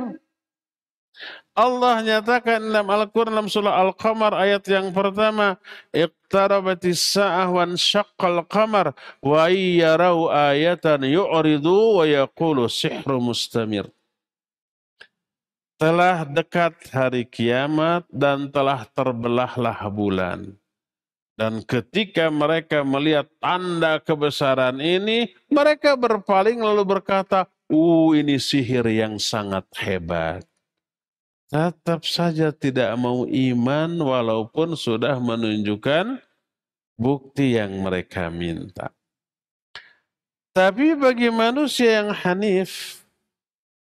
Allah nyatakan dalam Al-Quran dalam surah Al-Qamar ayat yang pertama, iqtarabatis sa'ah wan syaqqal qamar wa yarau ayatan yu'ridu wa yaqulu sihru mustamir. Telah dekat hari kiamat dan telah terbelahlah bulan. Dan ketika mereka melihat tanda kebesaran ini, mereka berpaling lalu berkata, ini sihir yang sangat hebat. Tetap saja tidak mau iman walaupun sudah menunjukkan bukti yang mereka minta. Tapi bagi manusia yang hanif,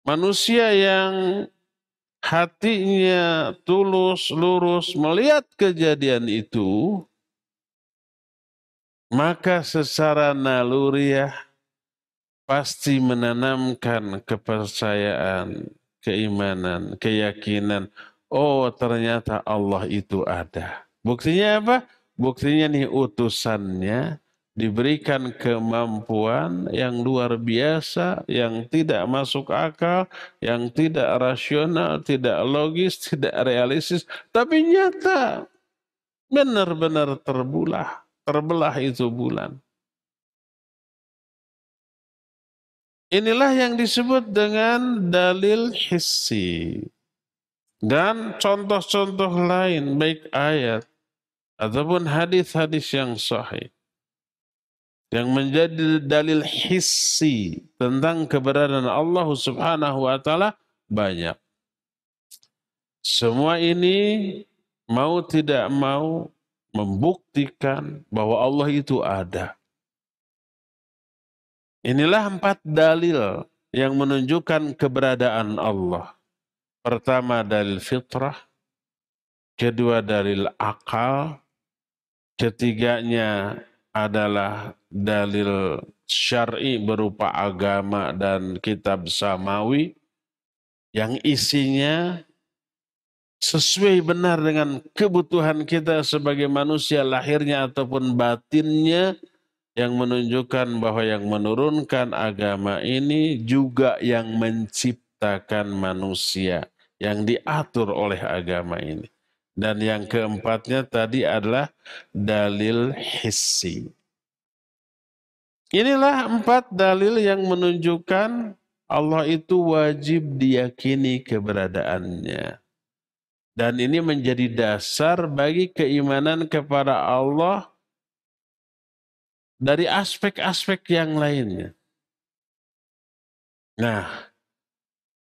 manusia yang hatinya tulus, lurus, melihat kejadian itu, maka secara naluriah pasti menanamkan kepercayaan, keimanan, keyakinan. Oh ternyata Allah itu ada. Buktinya apa? Buktinya nih utusannya diberikan kemampuan yang luar biasa, yang tidak masuk akal, yang tidak rasional, tidak logis, tidak realistis, tapi nyata benar-benar terbelah itu bulan. Inilah yang disebut dengan dalil hissi. Dan contoh-contoh lain, baik ayat ataupun hadis-hadis yang sahih, yang menjadi dalil hissi tentang keberadaan Allah Subhanahu wa Ta'ala banyak. Semua ini mau tidak mau membuktikan bahwa Allah itu ada. Inilah 4 dalil yang menunjukkan keberadaan Allah. Pertama dalil fitrah, kedua dalil akal, ketiganya adalah dalil syar'i berupa agama dan kitab samawi yang isinya sesuai benar dengan kebutuhan kita sebagai manusia lahirnya ataupun batinnya, yang menunjukkan bahwa yang menurunkan agama ini juga yang menciptakan manusia, yang diatur oleh agama ini. Dan yang keempatnya tadi adalah dalil hissi. Inilah 4 dalil yang menunjukkan Allah itu wajib diyakini keberadaannya. Dan ini menjadi dasar bagi keimanan kepada Allah dari aspek-aspek yang lainnya. Nah,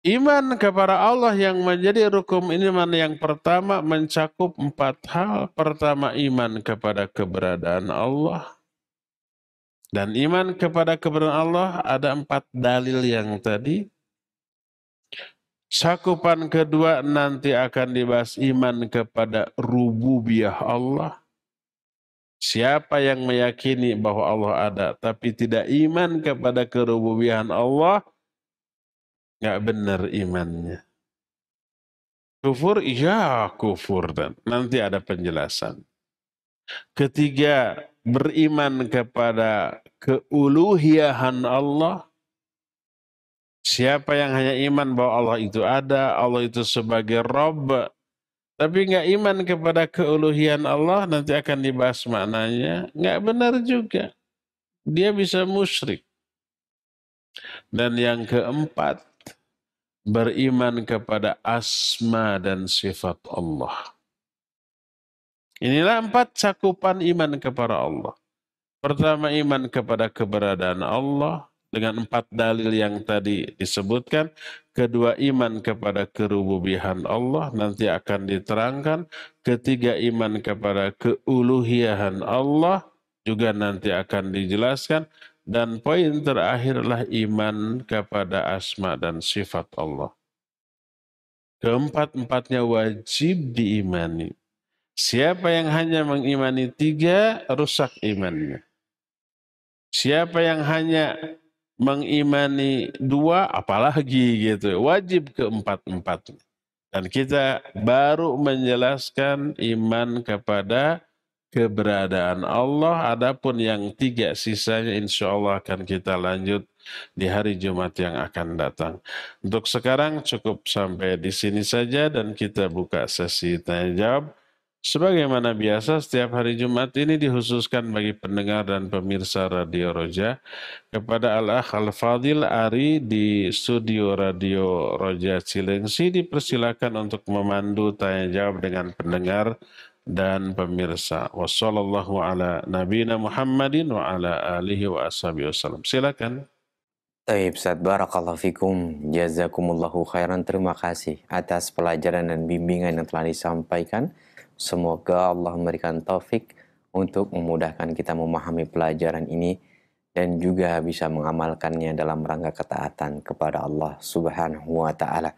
iman kepada Allah yang menjadi rukun iman yang pertama mencakup 4 hal. Pertama, iman kepada keberadaan Allah. Dan iman kepada keberadaan Allah ada 4 dalil yang tadi. Cakupan kedua nanti akan dibahas iman kepada rububiyah Allah. Siapa yang meyakini bahwa Allah ada tapi tidak iman kepada kerububiyahan Allah, nggak benar imannya. Kufur, iya kufur, dan nanti ada penjelasan. Ketiga, beriman kepada keuluhiyahan Allah. Siapa yang hanya iman bahwa Allah itu ada, Allah itu sebagai Rabb, tapi nggak iman kepada keuluhian Allah, nanti akan dibahas maknanya, nggak benar juga. Dia bisa musyrik. Dan yang keempat, beriman kepada asma dan sifat Allah. Inilah 4 cakupan iman kepada Allah. Pertama, iman kepada keberadaan Allah dengan 4 dalil yang tadi disebutkan. Kedua, iman kepada kerububihan Allah, nanti akan diterangkan. Ketiga, iman kepada keuluhiyahan Allah, juga nanti akan dijelaskan. Dan poin terakhirlah iman kepada asma dan sifat Allah. Keempat-empatnya wajib diimani. Siapa yang hanya mengimani 3, rusak imannya. Siapa yang hanya mengimani 2, apalagi gitu. Wajib keempat-empatnya. Dan kita baru menjelaskan iman kepada keberadaan Allah. Adapun yang 3 sisanya insya Allah akan kita lanjut di hari Jumat yang akan datang. Untuk sekarang cukup sampai di sini saja dan kita buka sesi tanya jawab. Sebagaimana biasa setiap hari Jumat ini dikhususkan bagi pendengar dan pemirsa Radio Roja. Kepada Al-Akh Al-Fadil Ari di studio Radio Roja Cilengsi dipersilakan untuk memandu tanya jawab dengan pendengar dan pemirsa. Wassallallahu ala nabiyina Muhammadin wa ala alihi wa ashabihi wasallam. Silakan. Taib, Ustaz, barakallahu fikum, jazakumullahu khairan. Terima kasih atas pelajaran dan bimbingan yang telah disampaikan. Semoga Allah memberikan taufik untuk memudahkan kita memahami pelajaran ini dan juga bisa mengamalkannya dalam rangka ketaatan kepada Allah Subhanahu wa Ta'ala.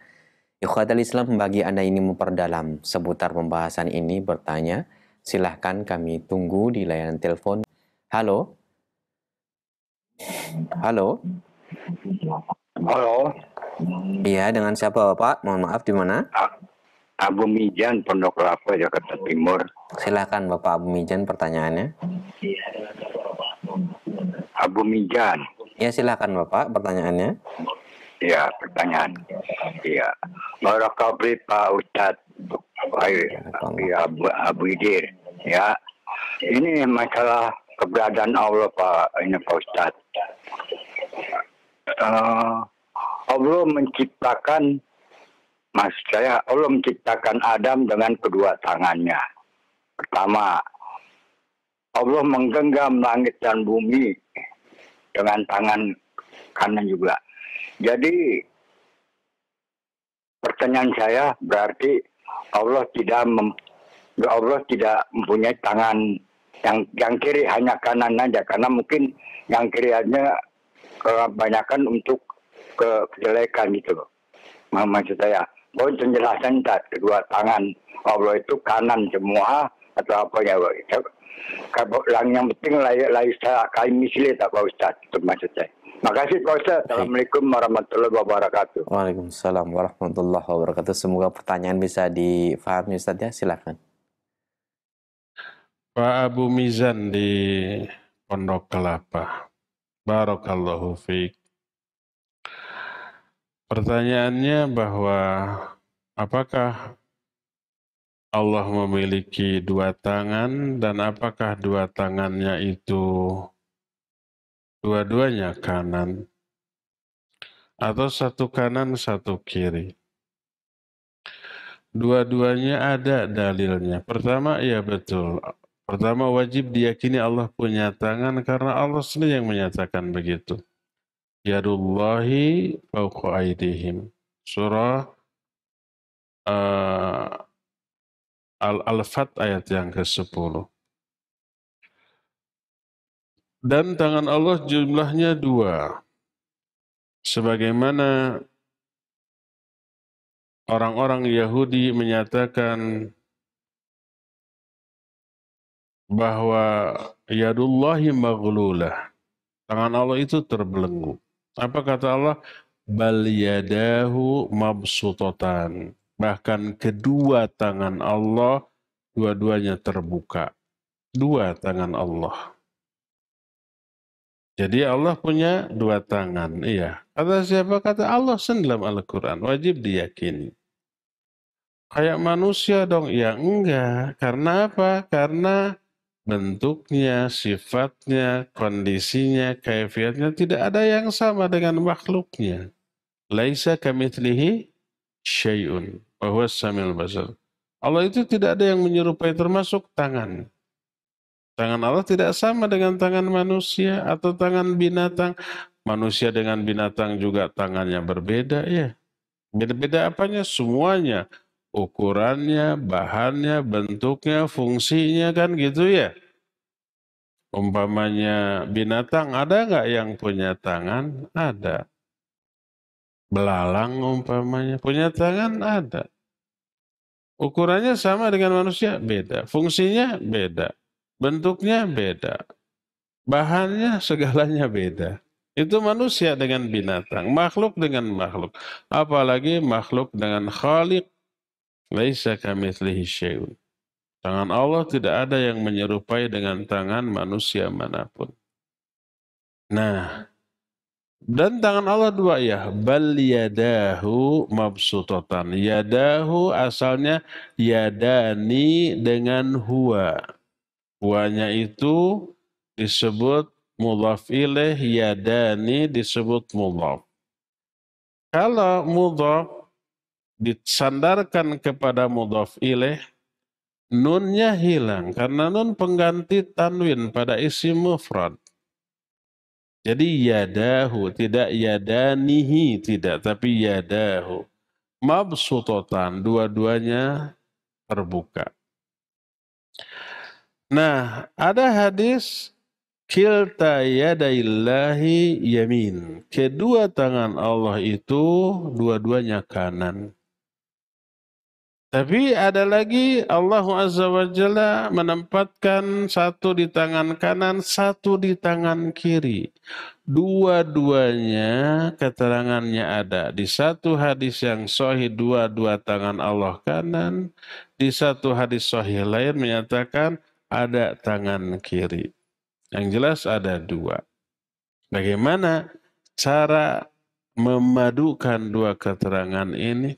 Ikhwatal Islam, bagi Anda ini memperdalam seputar pembahasan ini, bertanya, silahkan kami tunggu di layanan telepon. Halo? Halo? Halo. Iya, dengan siapa Bapak? Mohon maaf, di mana? Abu Mijan, Pondok Kelapa, Jakarta Timur. Silahkan Bapak Abu Mijan pertanyaannya. Abu Mijan. Ya, silakan Bapak pertanyaannya. Ya, pertanyaan. Ya, Barakallahu Pak Ustadz. Ya, Abu Idir. Ya, ini masalah keberadaan Allah Pak Ustadz. Allah menciptakan, maksud saya Allah menciptakan Adam dengan kedua tangannya. Pertama, Allah menggenggam langit dan bumi dengan tangan kanan juga. Jadi pertanyaan saya berarti Allah tidak mempunyai tangan yang kiri, hanya kanan aja, karena mungkin yang kiri hanya kebanyakan untuk kejelekan gitu loh. Maksud saya, mohon penjelasan kedua tangan Allah itu kanan semua atau apa ya? Yang penting laisa kain misli tak Pak Ustaz, itu maksud saya. Makasih Pak Ustaz. Assalamualaikum warahmatullahi wabarakatuh. Waalaikumsalam warahmatullahi wabarakatuh. Semoga pertanyaan bisa difahami Ustaz ya, silakan. Pak Abu Mizan di Pondok Kelapa. Barakallahu fiik. Pertanyaannya bahwa apakah Allah memiliki dua tangan dan apakah dua tangannya itu dua-duanya kanan atau satu kanan satu kiri. Dua-duanya ada dalilnya. Pertama, ya betul. Pertama, wajib diyakini Allah punya tangan karena Allah sendiri yang menyatakan begitu. Yadullahi fawqa aydihim. Surah Al-Fat ayat yang ke-10. Dan tangan Allah jumlahnya dua. Sebagaimana orang-orang Yahudi menyatakan bahwa yadullahi maghlulah. Tangan Allah itu terbelenggu. Apa kata Allah? Bal yadahu mabsutatan. Bahkan kedua tangan Allah, dua-duanya terbuka. Dua tangan Allah. Jadi Allah punya dua tangan. Iya. Kata siapa? Kata Allah sendiri dalam Al-Quran. Wajib diyakini. Kayak manusia dong? Ya enggak. Karena apa? Karena bentuknya, sifatnya, kondisinya, kaifiatnya tidak ada yang sama dengan makhluknya. Laisa kamitslihi syai'un wa huwas samiul basir. Allah itu tidak ada yang menyerupai, termasuk tangan. Tangan Allah tidak sama dengan tangan manusia atau tangan binatang. Manusia dengan binatang juga tangannya berbeda ya. Beda-beda apanya? Semuanya. Ukurannya, bahannya, bentuknya, fungsinya kan gitu ya. Umpamanya binatang, ada nggak yang punya tangan? Ada. Belalang umpamanya, punya tangan? Ada. Ukurannya sama dengan manusia? Beda. Fungsinya beda. Bentuknya beda. Bahannya segalanya beda. Itu manusia dengan binatang. Makhluk dengan makhluk. Apalagi makhluk dengan khaliq. Laisa kamitslihi syai'un. Tangan Allah tidak ada yang menyerupai dengan tangan manusia manapun. Nah, dan tangan Allah dua ya. Bal yadahu mabsutatan. Yadahu asalnya yadani dengan huwa. Huwanya itu disebut mudhaf ilaih, yadani disebut mudhaf. Kalau mudhaf disandarkan kepada mudhaf ilaih, nunnya hilang karena nun pengganti tanwin pada isim mufrad. Jadi yadahu, tidak yadanihi, tidak, tapi yadahu. Mabsutatan, dua-duanya terbuka. Nah, ada hadis kilta yadaillahi yamin. Kedua tangan Allah itu dua-duanya kanan. Tapi ada lagi Allah Azza wa Jalla menempatkan satu di tangan kanan, satu di tangan kiri. Dua-duanya keterangannya ada. Di satu hadis yang sahih dua-dua tangan Allah kanan. Di satu hadis sahih lain menyatakan ada tangan kiri. Yang jelas ada dua. Bagaimana cara memadukan dua keterangan ini?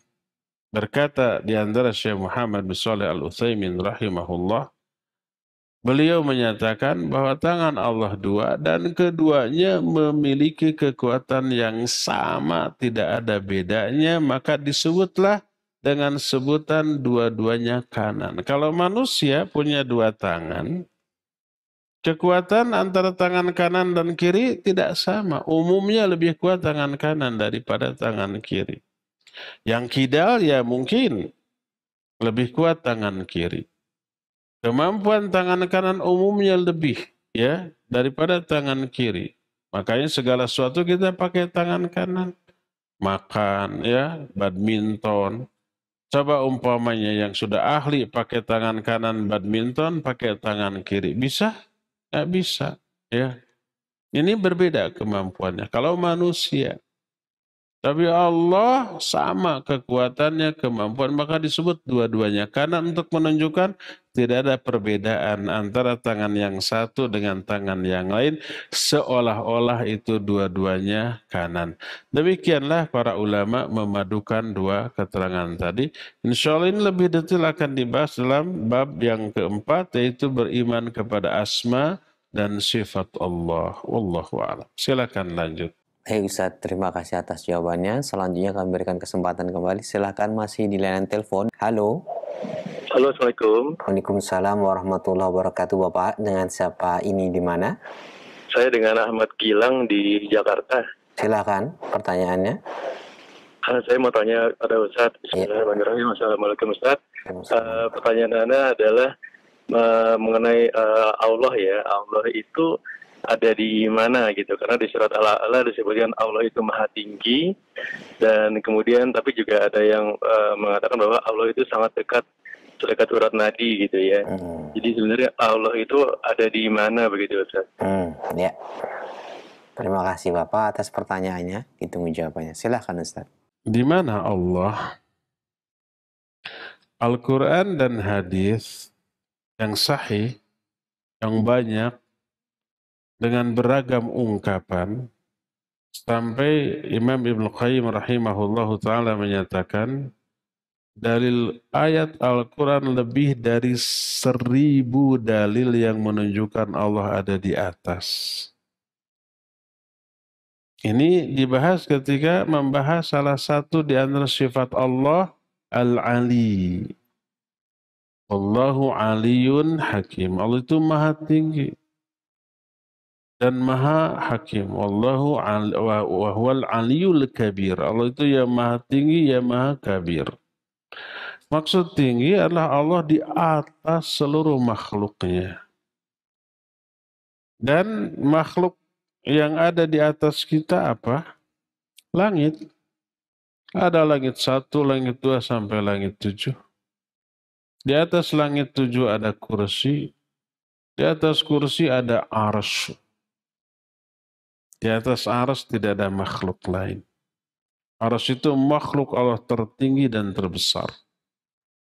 Berkata di antara Syekh Muhammad bin Shalih Al-Utsaimin rahimahullah, beliau menyatakan bahwa tangan Allah dua dan keduanya memiliki kekuatan yang sama, tidak ada bedanya, maka disebutlah dengan sebutan dua-duanya kanan. Kalau manusia punya dua tangan, kekuatan antara tangan kanan dan kiri tidak sama. Umumnya lebih kuat tangan kanan daripada tangan kiri. Yang kidal ya mungkin lebih kuat tangan kiri. Kemampuan tangan kanan umumnya lebih ya daripada tangan kiri. Makanya segala sesuatu kita pakai tangan kanan. Makan ya, badminton. Coba umpamanya yang sudah ahli pakai tangan kanan badminton, pakai tangan kiri. Bisa? Nggak bisa. Ya. Ini berbeda kemampuannya. Kalau manusia, tapi Allah sama kekuatannya, kemampuan, maka disebut dua-duanya. Karena untuk menunjukkan tidak ada perbedaan antara tangan yang satu dengan tangan yang lain, seolah-olah itu dua-duanya kanan. Demikianlah para ulama memadukan dua keterangan tadi. Insya Allah ini lebih detail akan dibahas dalam bab yang keempat, yaitu beriman kepada asma dan sifat Allah. Wallahu a'lam. Silakan lanjut. Hei Ustadz, terima kasih atas jawabannya. Selanjutnya kami berikan kesempatan kembali. Silakan masih di layanan telepon. Halo. Halo, Assalamualaikum. Waalaikumsalam warahmatullahi wabarakatuh. Bapak, dengan siapa ini di mana? Saya dengan Ahmad Gilang di Jakarta. Silakan pertanyaannya. Saya mau tanya pada Ustadz. Bismillahirrahmanirrahim. Assalamualaikum Ustadz. Pertanyaan Anda adalah mengenai Allah ya. Allah itu ada di mana gitu, karena di surat Al-A'la disebutkan Allah itu maha tinggi, dan kemudian tapi juga ada yang mengatakan bahwa Allah itu sangat dekat urat nadi gitu ya. Jadi sebenarnya Allah itu ada di mana begitu Ustaz? Ya. Terima kasih Bapak atas pertanyaannya. Ditunggu jawabannya. Silahkan Ustaz. Di mana Allah? Al-Quran dan hadis yang sahih, yang banyak, dengan beragam ungkapan, sampai Imam Ibnu Qayyim rahimahullahu ta'ala menyatakan, dalil ayat Al-Quran lebih dari 1000 dalil yang menunjukkan Allah ada di atas. Ini dibahas ketika membahas salah satu di antara sifat Allah, Al-Ali. Allahu aliyun hakim. Allah itu maha tinggi dan maha hakim. Wallahu wa huwal aliyul kabir. Allah itu yang maha tinggi, yang maha kabir. Maksud tinggi adalah Allah di atas seluruh makhluknya. Dan makhluk yang ada di atas kita apa? Langit. Ada langit 1, langit 2 sampai langit 7. Di atas langit 7 ada kursi. Di atas kursi ada arsy. Di atas arsy tidak ada makhluk lain. Arsy itu makhluk Allah tertinggi dan terbesar.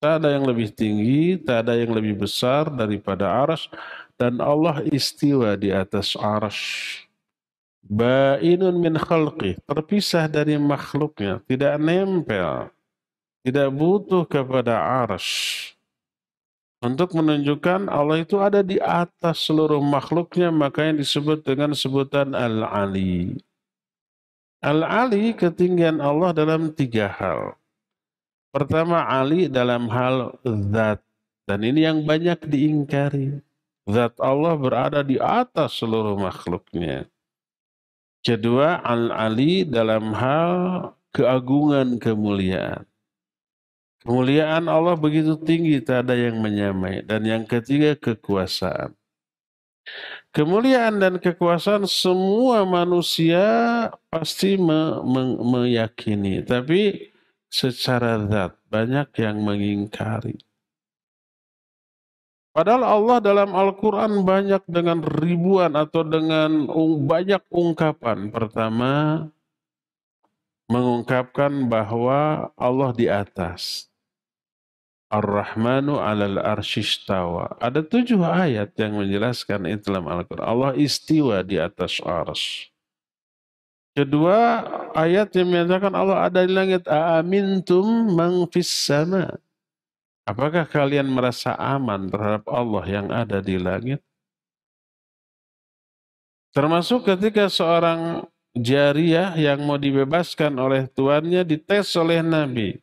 Tak ada yang lebih tinggi, tak ada yang lebih besar daripada arsy, dan Allah istiwa di atas arsy. Ba'inun min khalqih, terpisah dari makhluknya, tidak nempel, tidak butuh kepada arsy. Untuk menunjukkan Allah itu ada di atas seluruh makhluknya, makanya disebut dengan sebutan Al-Ali. Al-Ali, ketinggian Allah dalam 3 hal. Pertama, Ali dalam hal zat. Dan ini yang banyak diingkari. Zat Allah berada di atas seluruh makhluknya. Kedua, Al-Ali dalam hal keagungan, kemuliaan. Kemuliaan Allah begitu tinggi, tak ada yang menyamai. Dan yang ketiga, kekuasaan. Kemuliaan dan kekuasaan semua manusia pasti meyakini. Tapi secara zat banyak yang mengingkari. Padahal Allah dalam Al-Quran banyak dengan ribuan atau dengan banyak ungkapan. Pertama, mengungkapkan bahwa Allah di atas. Ar-Rahmanu 'alal arsy istawa. Ada 7 ayat yang menjelaskan itu dalam Al-Quran. Allah istiwa di atas arsy. Kedua, ayat yang menyatakan Allah ada di langit. Aamintum man fis sama. Apakah kalian merasa aman terhadap Allah yang ada di langit? Termasuk ketika seorang jariyah yang mau dibebaskan oleh tuannya dites oleh Nabi.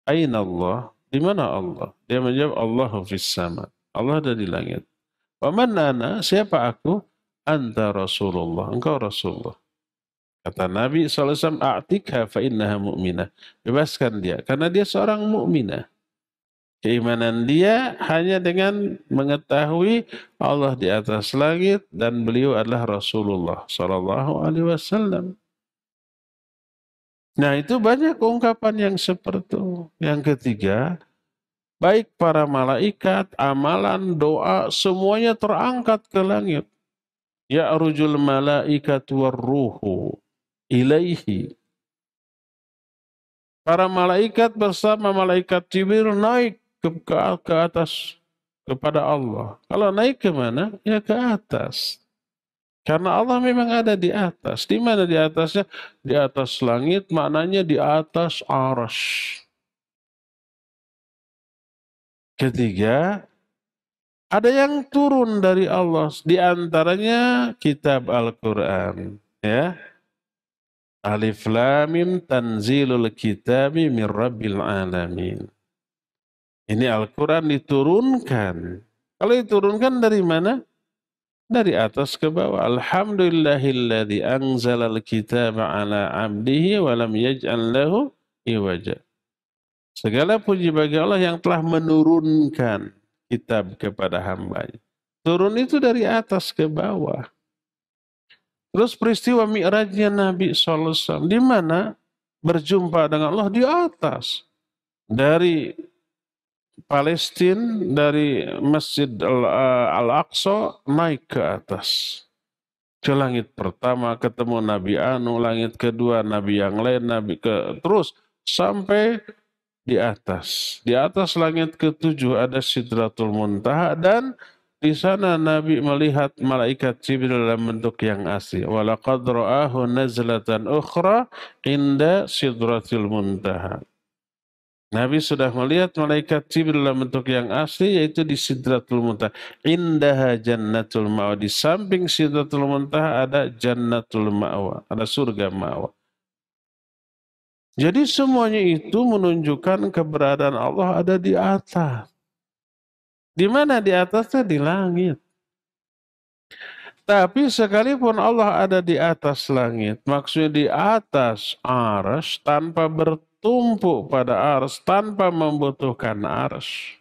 Aina Allah? Di mana Allah? Dia menjawab Allahu fis sama. Allah ada di langit. Wa man ana? Siapa aku? Anta Rasulullah. Engkau Rasulullah. Kata Nabi SAW, A'tikha fa innaha mu'minah. Bebaskan dia, karena dia seorang mukminah. Keimanan dia hanya dengan mengetahui Allah di atas langit dan beliau adalah Rasulullah SAW. Nah, itu banyak ungkapan yang seperti itu. Yang ketiga, baik para malaikat, amalan, doa, semuanya terangkat ke langit. Ya'rujul malaikatu warruhu ilaihi. Para malaikat bersama malaikat Jibril naik ke atas kepada Allah. Kalau naik ke mana? Ya ke atas. Karena Allah memang ada di atas. Di mana di atasnya? Di atas langit, maknanya di atas arsy. Ketiga, ada yang turun dari Allah. Di antaranya kitab Al-Quran. Ya. Alif Lam Mim tanzilul kitabi min rabbil alamin. Ini Al-Quran diturunkan. Kalau diturunkan dari mana? Dari atas ke bawah. Alhamdulillahilladzi anzalal kitaba ala abdihi wa lam yaj'al lahu iwaja. Segala puji bagi Allah yang telah menurunkan kitab kepada hambanya. Turun itu dari atas ke bawah. Terus peristiwa Mi'rajnya Nabi SAW, di mana berjumpa dengan Allah di atas. Dari Palestina, dari Masjid Al-Aqsa naik ke atas. Ke langit pertama ketemu Nabi Anu, langit kedua Nabi yang lain, terus sampai di atas. Di atas langit ketujuh ada Sidratul Muntaha dan di sana Nabi melihat malaikat Jibril dalam bentuk yang asli. Walaqad ra'ahu nazlatan ukhra inda Sidratil Muntaha. Nabi sudah melihat malaikat Jibril dalam bentuk yang asli yaitu di Sidratul Muntaha. Indaha Jannatul Ma'wa. Di samping Sidratul Muntaha ada Jannatul Ma'wa, ada surga Ma'wa. Jadi semuanya itu menunjukkan keberadaan Allah ada di atas. Di mana di atasnya? Di langit. Tapi sekalipun Allah ada di atas langit, maksudnya di atas arsy tanpa bertumpuk pada arsy, tanpa membutuhkan arsy.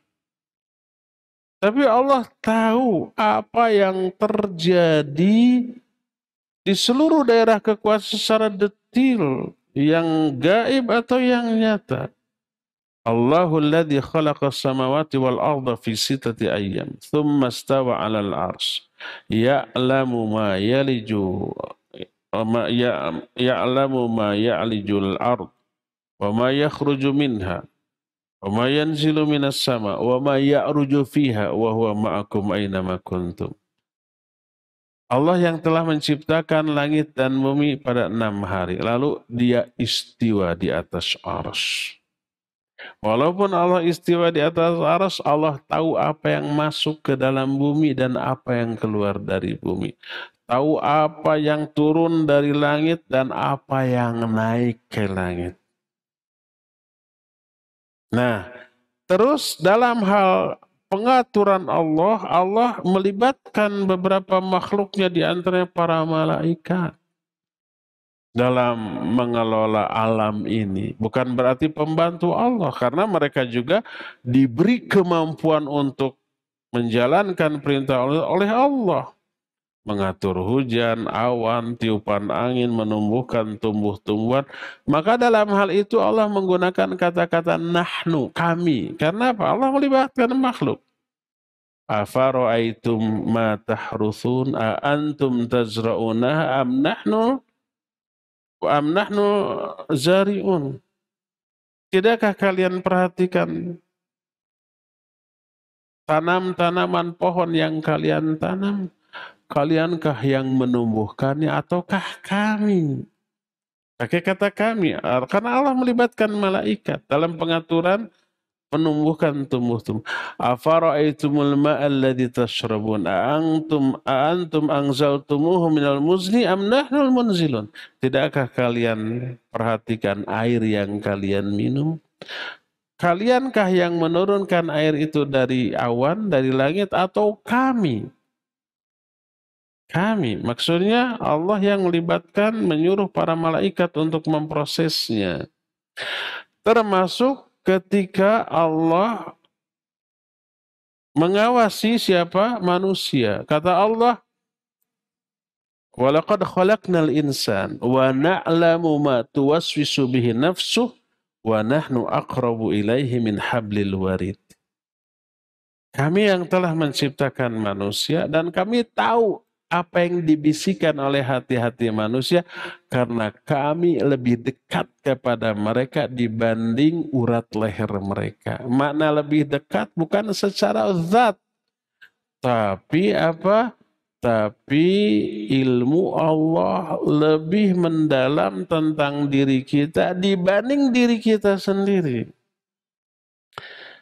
Tapi Allah tahu apa yang terjadi di seluruh daerah kekuasaan secara detil, yang gaib atau yang nyata. Allahul ladzi khalaqas samawati wal arda fi sittati ayyam thumma istawa 'alal 'arsy ya'lamu ma yaliju ya'lamu ma ya'lijul ard wa ma yakhruju minha wa ma yanzilu minas sama wa ma ya'ruju fiha wa huwa ma'akum aina ma kuntum. Allah yang telah menciptakan langit dan bumi pada 6 hari lalu dia istiwa di atas arsy. Walaupun Allah istiwa di atas arsy, Allah tahu apa yang masuk ke dalam bumi dan apa yang keluar dari bumi. Tahu apa yang turun dari langit dan apa yang naik ke langit. Nah, terus dalam hal pengaturan Allah, Allah melibatkan beberapa makhluknya di antaranya para malaikat dalam mengelola alam ini. Bukan berarti pembantu Allah, karena mereka juga diberi kemampuan untuk menjalankan perintah oleh Allah. Mengatur hujan, awan, tiupan angin, menumbuhkan tumbuh-tumbuhan. Maka dalam hal itu Allah menggunakan kata-kata nahnu, kami. Karena apa? Allah melibatkan makhluk. Afara'aitum ma tahruthun a antum tazra'unah am nahnu zari'un. Tidakkah kalian perhatikan tanam-tanaman pohon yang kalian tanam? Kaliankah yang menumbuhkannya ataukah kami? Pakai kata kami, karena Allah melibatkan malaikat dalam pengaturan menumbuhkan tumbuh-tumbuh. Afara'aitumul ma'al ladzi tashrabun antum anzaltumuhu minal muzni am nahnul munzilun. Tidakkah kalian perhatikan air yang kalian minum? Kaliankah yang menurunkan air itu dari awan, dari langit, atau kami? Kami, maksudnya Allah yang melibatkan, menyuruh para malaikat untuk memprosesnya. Termasuk ketika Allah mengawasi siapa? Manusia. Kata Allah, "Walaqad khalaqnal insan wa na'lamu ma tuwaswisu bihi nafsuh wa nahnu aqrabu ilaihi min hablil warid." Kami yang telah menciptakan manusia dan kami tahu apa yang dibisikkan oleh hati-hati manusia karena kami lebih dekat kepada mereka dibanding urat leher mereka. Makna lebih dekat bukan secara zat, tapi apa? Tapi ilmu Allah lebih mendalam tentang diri kita dibanding diri kita sendiri.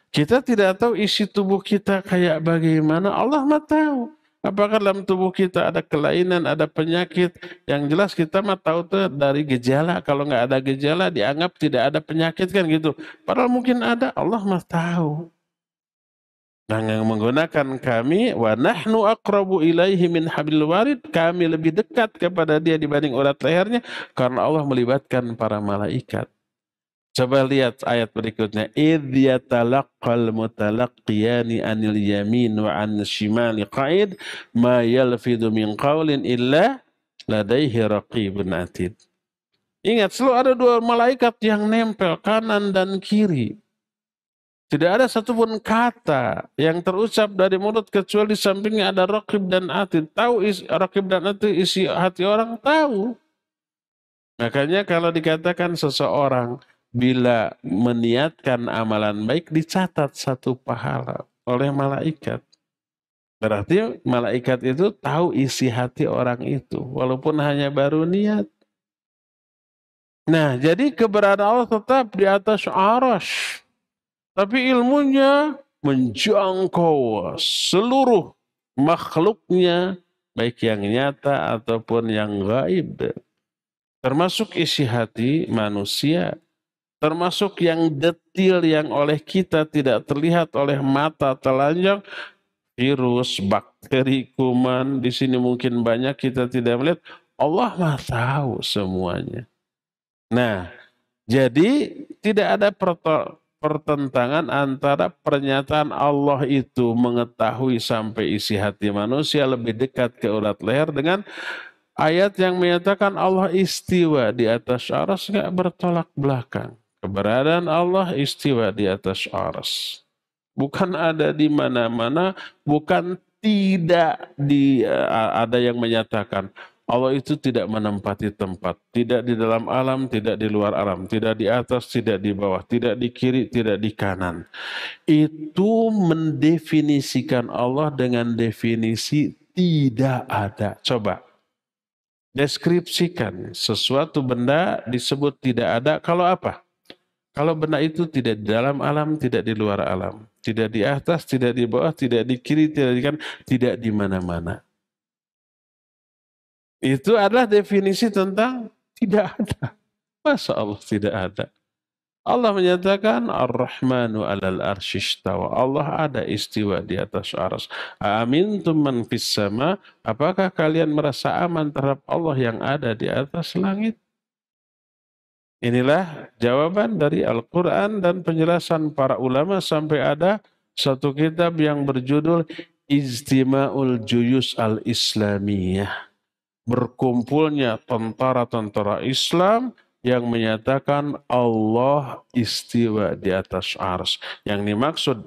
Kita tidak tahu isi tubuh kita kayak bagaimana, Allah mah tahu. Apakah dalam tubuh kita ada kelainan, ada penyakit? Yang jelas kita mah tahu tuh dari gejala. Kalau nggak ada gejala dianggap tidak ada penyakit kan gitu. Padahal mungkin ada, Allah mah tahu. Nah, yang menggunakan kami, wa nahnu aqrabu ilaihi min hablil warid, kami lebih dekat kepada dia dibanding urat lehernya karena Allah melibatkan para malaikat. Coba lihat ayat berikutnya. Idh yatalaqqal mutalaqqiyani anil yamin wa an shimali qa'id ma yalfidu min qawlin illa ladaihi raqibun atid. Ingat, selalu ada dua malaikat yang nempel kanan dan kiri. Tidak ada satupun kata yang terucap dari mulut kecuali di sampingnya ada raqib dan atid. Tahu raqib dan atid isi hati orang, tahu. Makanya kalau dikatakan seseorang bila meniatkan amalan baik dicatat satu pahala oleh malaikat. Berarti malaikat itu tahu isi hati orang itu walaupun hanya baru niat. Nah, jadi keberadaan Allah tetap di atas arasy. Tapi ilmunya menjangkau seluruh makhluknya baik yang nyata ataupun yang gaib. Termasuk isi hati manusia. Termasuk yang detil yang oleh kita tidak terlihat oleh mata telanjang, virus, bakteri, kuman, di sini mungkin banyak kita tidak melihat. Allah mah tahu semuanya. Nah, jadi tidak ada pertentangan antara pernyataan Allah itu mengetahui sampai isi hati manusia lebih dekat ke urat leher dengan ayat yang menyatakan Allah istiwa di atas arsy, nggak bertolak belakang. Keberadaan Allah istiwa di atas arsy. Bukan ada di mana-mana, bukan tidak ada yang menyatakan Allah itu tidak menempati tempat, tidak di dalam alam, tidak di luar alam, tidak di atas, tidak di bawah, tidak di kiri, tidak di kanan. Itu mendefinisikan Allah dengan definisi tidak ada. Coba deskripsikan sesuatu benda disebut tidak ada kalau apa? Kalau benda itu tidak di dalam alam, tidak di luar alam. Tidak di atas, tidak di bawah, tidak di kiri, tidak di kanan, tidak di mana-mana. Itu adalah definisi tentang tidak ada. Masa Allah tidak ada? Allah menyatakan Ar-Rahmanu 'alal arsy istawa. Allah ada istiwa di atas arsy. Amintum man fis sama? Apakah kalian merasa aman terhadap Allah yang ada di atas langit? Inilah jawaban dari Al-Quran dan penjelasan para ulama sampai ada satu kitab yang berjudul Ijtima'ul Juyus Al-Islamiyah. Berkumpulnya tentara-tentara Islam yang menyatakan Allah istiwa di atas arsy. Yang dimaksud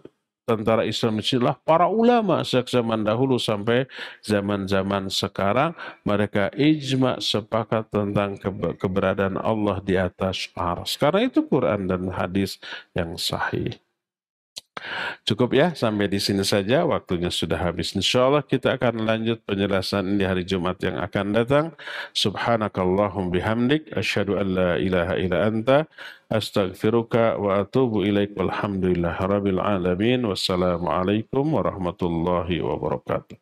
tentara Islam adalah para ulama sejak zaman dahulu sampai zaman-zaman sekarang. Mereka ijma sepakat tentang keberadaan Allah di atas arsy. Karena itu Quran dan hadis yang sahih. Cukup ya, sampai di sini saja. Waktunya sudah habis. Insya Allah kita akan lanjut penjelasan di hari Jumat yang akan datang. Subhanakallahum bihamdik. Asyhadu an la ilaha illa anta. Astaghfiruka wa atubu ilaik. Walhamdulillah rabbil alamin. Wassalamualaikum warahmatullahi wabarakatuh.